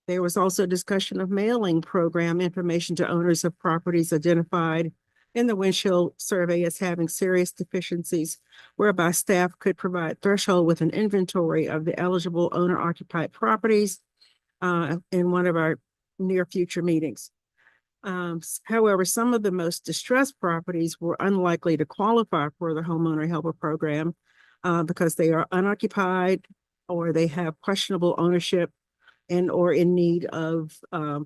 There was also discussion of mailing program information to owners of properties identified in the windshield survey as having serious deficiencies, whereby staff could provide threshold with an inventory of the eligible owner-occupied properties in one of our near future meetings. However, some of the most distressed properties were unlikely to qualify for the homeowner helper program because they are unoccupied or they have questionable ownership and or in need of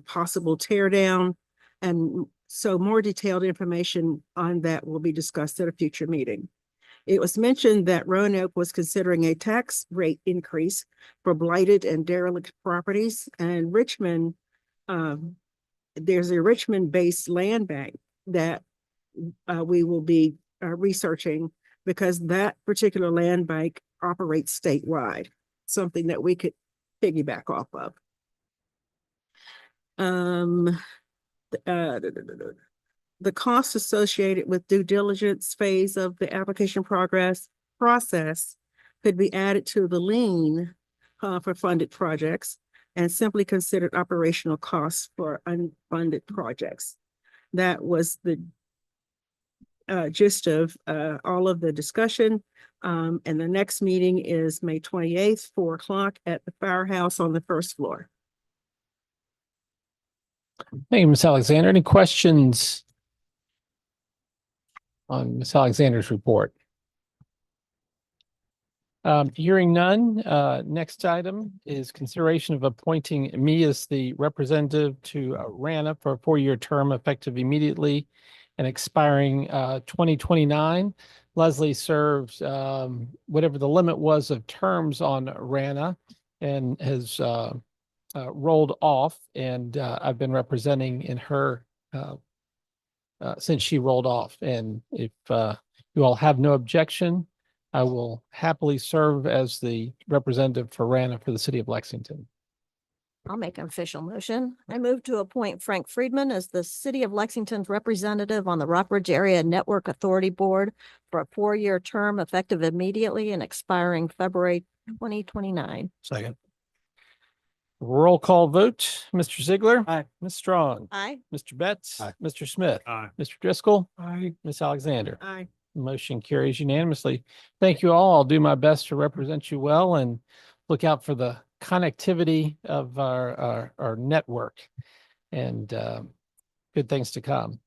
possible tear down. And so more detailed information on that will be discussed at a future meeting. It was mentioned that Roanoke was considering a tax rate increase for blighted and derelict properties, and Richmond, there's a Richmond-based land bank that we will be researching because that particular land bank operates statewide, something that we could piggyback off of. The costs associated with due diligence phase of the application process could be added to the lien for funded projects and simply considered operational costs for unfunded projects. That was the gist of all of the discussion. And the next meeting is May 28th, 4 o'clock at the firehouse on the first floor. Thank you, Ms. Alexander. Any questions on Ms. Alexander's report? Hearing none, next item is consideration of appointing me as the representative to RANA for a 4-year term effective immediately and expiring 2029. Leslie serves whatever the limit was of terms on RANA and has rolled off, and I've been representing in her since she rolled off. And if you all have no objection, I will happily serve as the representative for RANA for the city of Lexington. I'll make an official motion. I move to appoint Frank Friedman as the City of Lexington's representative on the Rockbridge Area Network Authority Board for a 4-year term effective immediately and expiring February 2029. Second. Roll call vote. Mr. Ziegler. Aye. Ms. Strong. Aye. Mr. Betts. Aye. Mr. Smith. Aye. Mr. Driscoll. Aye. Ms. Alexander. Aye. Motion carries unanimously. Thank you all. I'll do my best to represent you well and look out for the connectivity of our network and good things to come.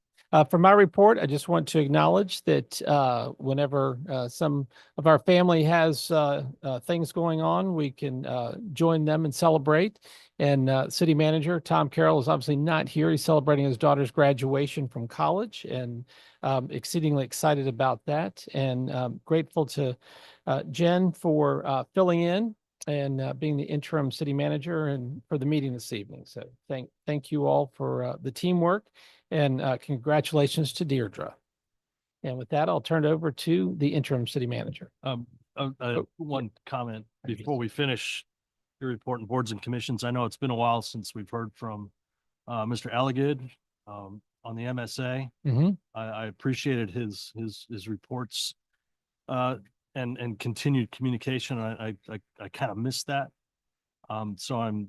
For my report, I just want to acknowledge that whenever some of our family has things going on, we can join them and celebrate. And City Manager Tom Carroll is obviously not here. He's celebrating his daughter's graduation from college and exceedingly excited about that. And grateful to Jen for filling in and being the interim city manager and for the meeting this evening. So thank you all for the teamwork and congratulations to Deirdre. And with that, I'll turn it over to the interim city manager. One comment before we finish your report on boards and commissions. I know it's been a while since we've heard from Mr. Alligid on the MSA. I appreciated his reports and continued communication. I kind of missed that. So I'm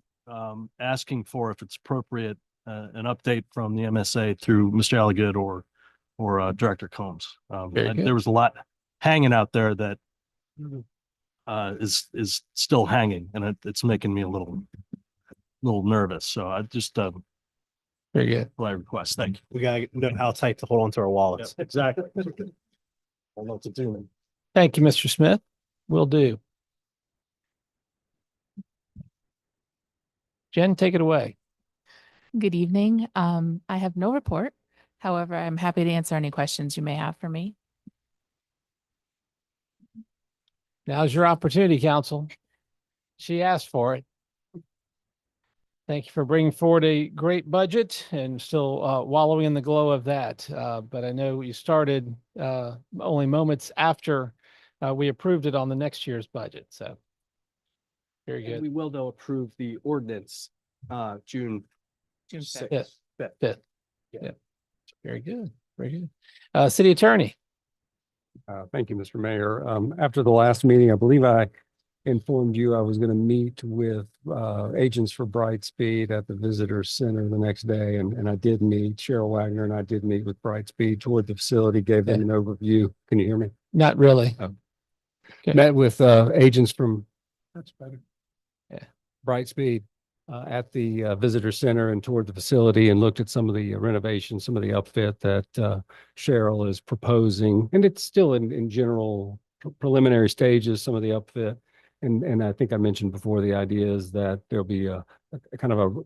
asking for, if it's appropriate, an update from the MSA through Mr. Alligid or Director Combs. Very good. There was a lot hanging out there that is still hanging, and it's making me a little nervous. So I just Very good. my request. Thank you. We gotta know how tight to hold on to our wallets. Exactly. I don't know what to do. Thank you, Mr. Smith. Will do. Jen, take it away. Good evening. I have no report. However, I'm happy to answer any questions you may have for me. Now's your opportunity, council. She asked for it. Thank you for bringing forward a great budget and still wallowing in the glow of that. But I know you started only moments after we approved it on the next year's budget. So very And good. we will though approve the ordinance, June June 6th. Fifth. Fifth. Yeah. Very good. Very good. City attorney. Thank you, Mr. Mayor. After the last meeting, I believe I informed you I was going to meet with agents for Brightspeed at the Visitor Center the next day. And I did meet Cheryl Wagner and I did meet with Brightspeed toward the facility, gave them an overview. Can you hear me? Not really. Okay. Met with agents from, that's better. Yeah. Brightspeed at the Visitor Center and toward the facility and looked at some of the renovations, some of the upfit that Cheryl is proposing. And it's still in general preliminary stages, some of the upfit. And I think I mentioned before, the idea is that there'll be a kind of a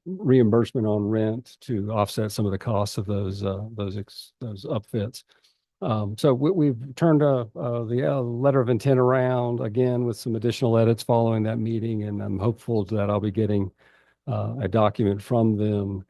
reimbursement on rent to offset some of the costs of those upfits. So we've turned the letter of intent around again with some additional edits following that meeting, and I'm hopeful that I'll be getting a document from them.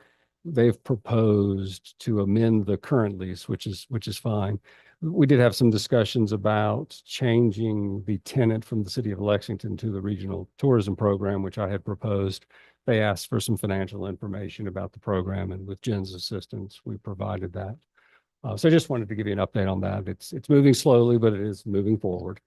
They've proposed to amend the current lease, which is fine. We did have some discussions about changing the tenant from the city of Lexington to the regional tourism program, which I had proposed. They asked for some financial information about the program, and with Jen's assistance, we provided that. So I just wanted to give you an update on that. It's moving slowly, but it is moving forward.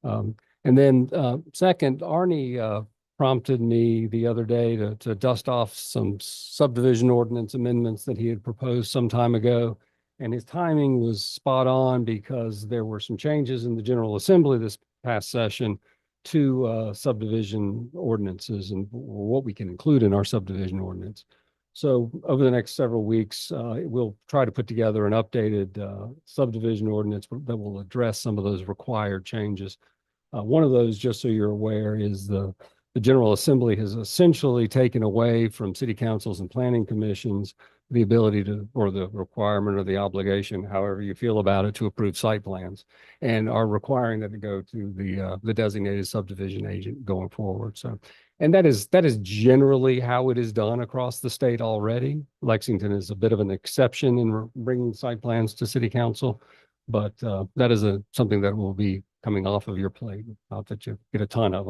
And then second, Arnie prompted me the other day to dust off some subdivision ordinance amendments that he had proposed some time ago. And his timing was spot on because there were some changes in the General Assembly this past session to subdivision ordinances and what we can include in our subdivision ordinance. So over the next several weeks, we'll try to put together an updated subdivision ordinance that will address some of those required changes. One of those, just so you're aware, is the General Assembly has essentially taken away from city councils and planning commissions the ability to, or the requirement or the obligation, however you feel about it, to approve site plans, and are requiring that to go to the designated subdivision agent going forward. So, and that is generally how it is done across the state already. Lexington is a bit of an exception in bringing site plans to city council, but that is something that will be coming off of your plate. Not that you get a ton of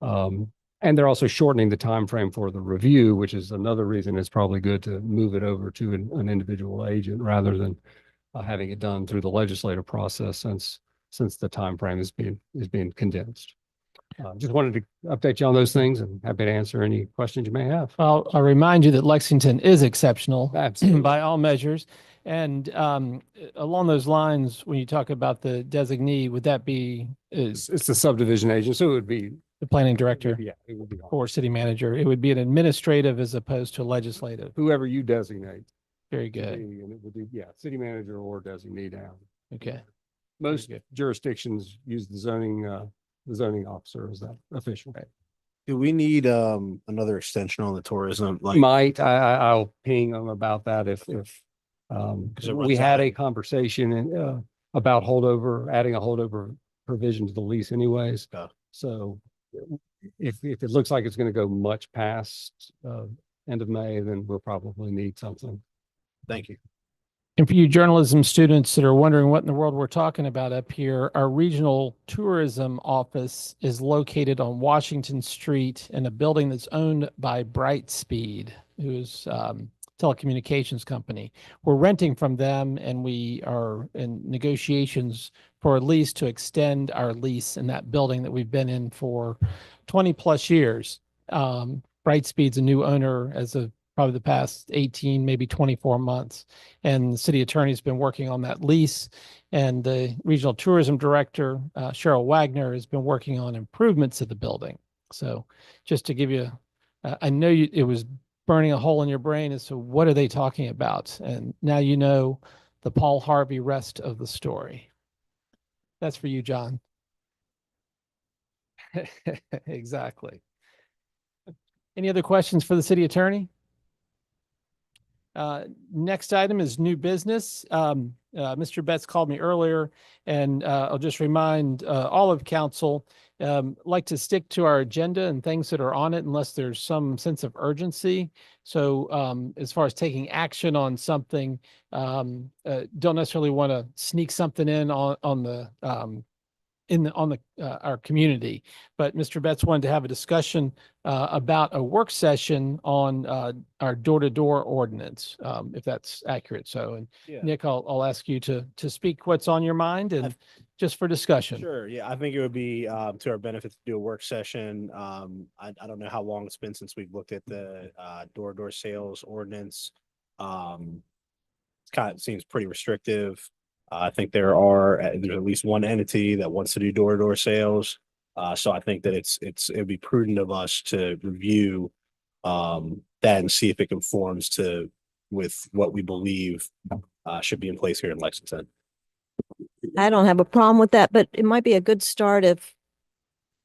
them. And they're also shortening the time frame for the review, which is another reason it's probably good to move it over to an individual agent rather than having it done through the legislative process since the time frame is being condensed. Just wanted to update you on those things and happy to answer any questions you may have. Well, I'll remind you that Lexington is exceptional Absolutely. by all measures. And along those lines, when you talk about the designee, would that be It's the subdivision agent, so it would be, the planning director yeah, it would be or city manager? It would be an administrative as opposed to legislative. whoever you designate. Very good. And it would be, yeah, city manager or designee down. Okay. Most good. jurisdictions use the zoning officer as that official. Do we need another extension on the tourism? Like, I'll ping them about that if it we runs had out. a conversation about adding a holdover provision to the lease anyways. Yeah. So if it looks like it's going to go much past end of May, then we'll probably need something. Thank you. And for you journalism students that are wondering what in the world we're talking about up here, our regional tourism office is located on Washington Street in a building that's owned by Brightspeed, who's telecommunications company. We're renting from them and we are in negotiations for a lease to extend our lease in that building that we've been in for 20 plus years. Brightspeed's a new owner as of probably the past 18, maybe 24 months. And the city attorney's been working on that lease. And the regional tourism director, Cheryl Wagner, has been working on improvements to the building. So just to give you, I know it was burning a hole in your brain as to what are they talking about? And now you know the Paul Harvey rest of the story. That's for you, John. Exactly. Any other questions for the city attorney? Next item is new business. Mr. Betts called me earlier and I'll just remind all of council, like to stick to our agenda and things that are on it unless there's some sense of urgency. So as far as taking action on something, don't necessarily want to sneak something in on the our community. But Mr. Betts wanted to have a discussion about a work session on our door-to-door ordinance, if that's accurate. So, and Yeah. Nick, I'll ask you to speak what's on your mind and just for discussion. Sure. Yeah, I think it would be to our benefit to do a work session. I don't know how long it's been since we've looked at the door-to-door sales ordinance. It kind of seems pretty restrictive. I think there's at least one entity that wants to do door-to-door sales. So I think that it'd be prudent of us to review that and see if it conforms with what we believe should be in place here in Lexington. I don't have a problem with that, but it might be a good start if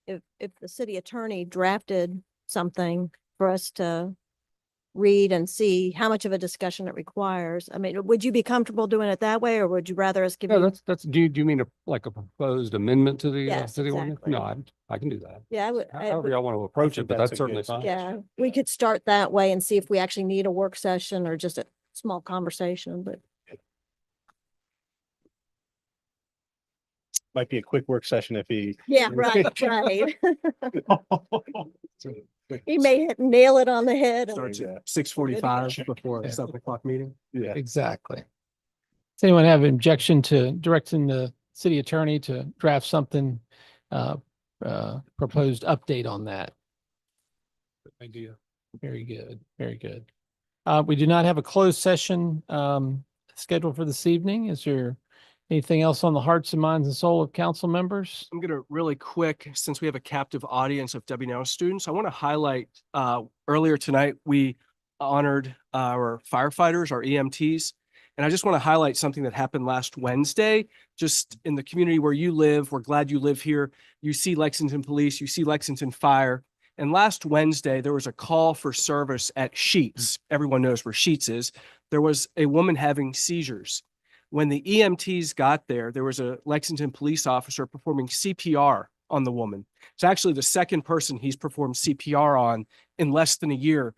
the city attorney drafted something for us to read and see how much of a discussion it requires. I mean, would you be comfortable doing it that way, or would you rather us give No, you? do you mean like a proposed amendment to the Yes, city ordinance? exactly. No, I can do that. Yeah, However y'all want to approach it, think but that's that's a certainly good- fine. yeah, we could start that way and see if we actually need a work session or just a small conversation, but Might be a quick work session if he. yeah, right, right. He may nail it on the head. and- Starts at 6:45 before a 7 o'clock meeting. Yeah. Exactly. Does anyone have an objection to directing the city attorney to draft something, proposed update on that? Idea. Very good, very good. We do not have a closed session scheduled for this evening. Is there anything else on the hearts and minds and soul of council members? I'm going to really quick, since we have a captive audience of WNL students, I want to highlight earlier tonight, we honored our firefighters, our EMTs. And I just want to highlight something that happened last Wednesday, just in the community where you live. We're glad you live here. You see Lexington Police, you see Lexington Fire. And last Wednesday, there was a call for service at Sheetz. Everyone knows where Sheetz is. There was a woman having seizures. When the EMTs got there, there was a Lexington police officer performing CPR on the woman. It's actually the second person he's performed CPR on in less than a year,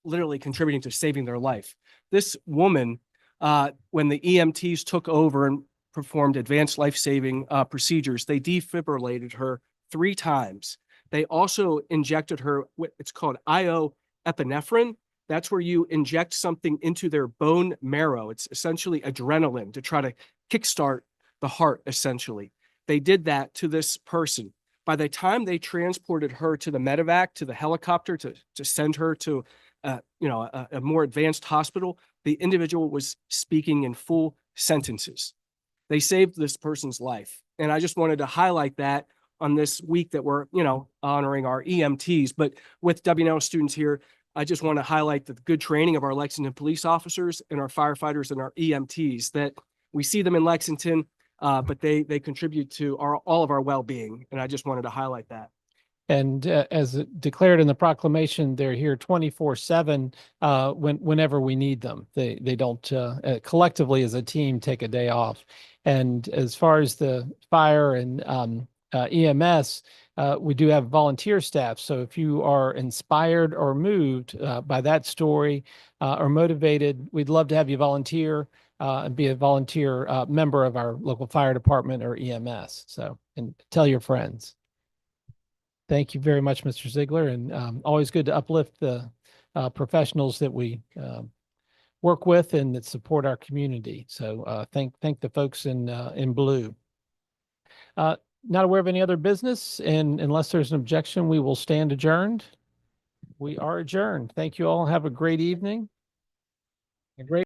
literally contributing to saving their life. This woman, when the EMTs took over and performed advanced life-saving procedures, they defibrillated her 3 times. They also injected her what it's called epinephrine. That's where you inject something into their bone marrow. It's essentially adrenaline to try to kickstart the heart, essentially. They did that to this person. By the time they transported her to the medevac, to the helicopter to send her to a more advanced hospital, the individual was speaking in full sentences. They saved this person's life. And I just wanted to highlight that on this week that we're, honoring our EMTs. But with WNL students here, I just want to highlight the good training of our Lexington police officers and our firefighters and our EMTs, that we see them in Lexington, but they contribute to all of our well-being. And I just wanted to highlight that. And as declared in the proclamation, they're here 24/7 whenever we need them. They don't collectively as a team take a day off. And as far as the fire and EMS, we do have volunteer staff. So if you are inspired or moved by that story or motivated, we'd love to have you volunteer and be a volunteer member of our local fire department or EMS. So, and tell your friends. Thank you very much, Mr. Ziegler, and always good to uplift the professionals that we work with and that support our community. So thank the folks in blue. Not aware of any other business, and unless there's an objection, we will stand adjourned. We are adjourned. Thank you all. Have a great evening. A great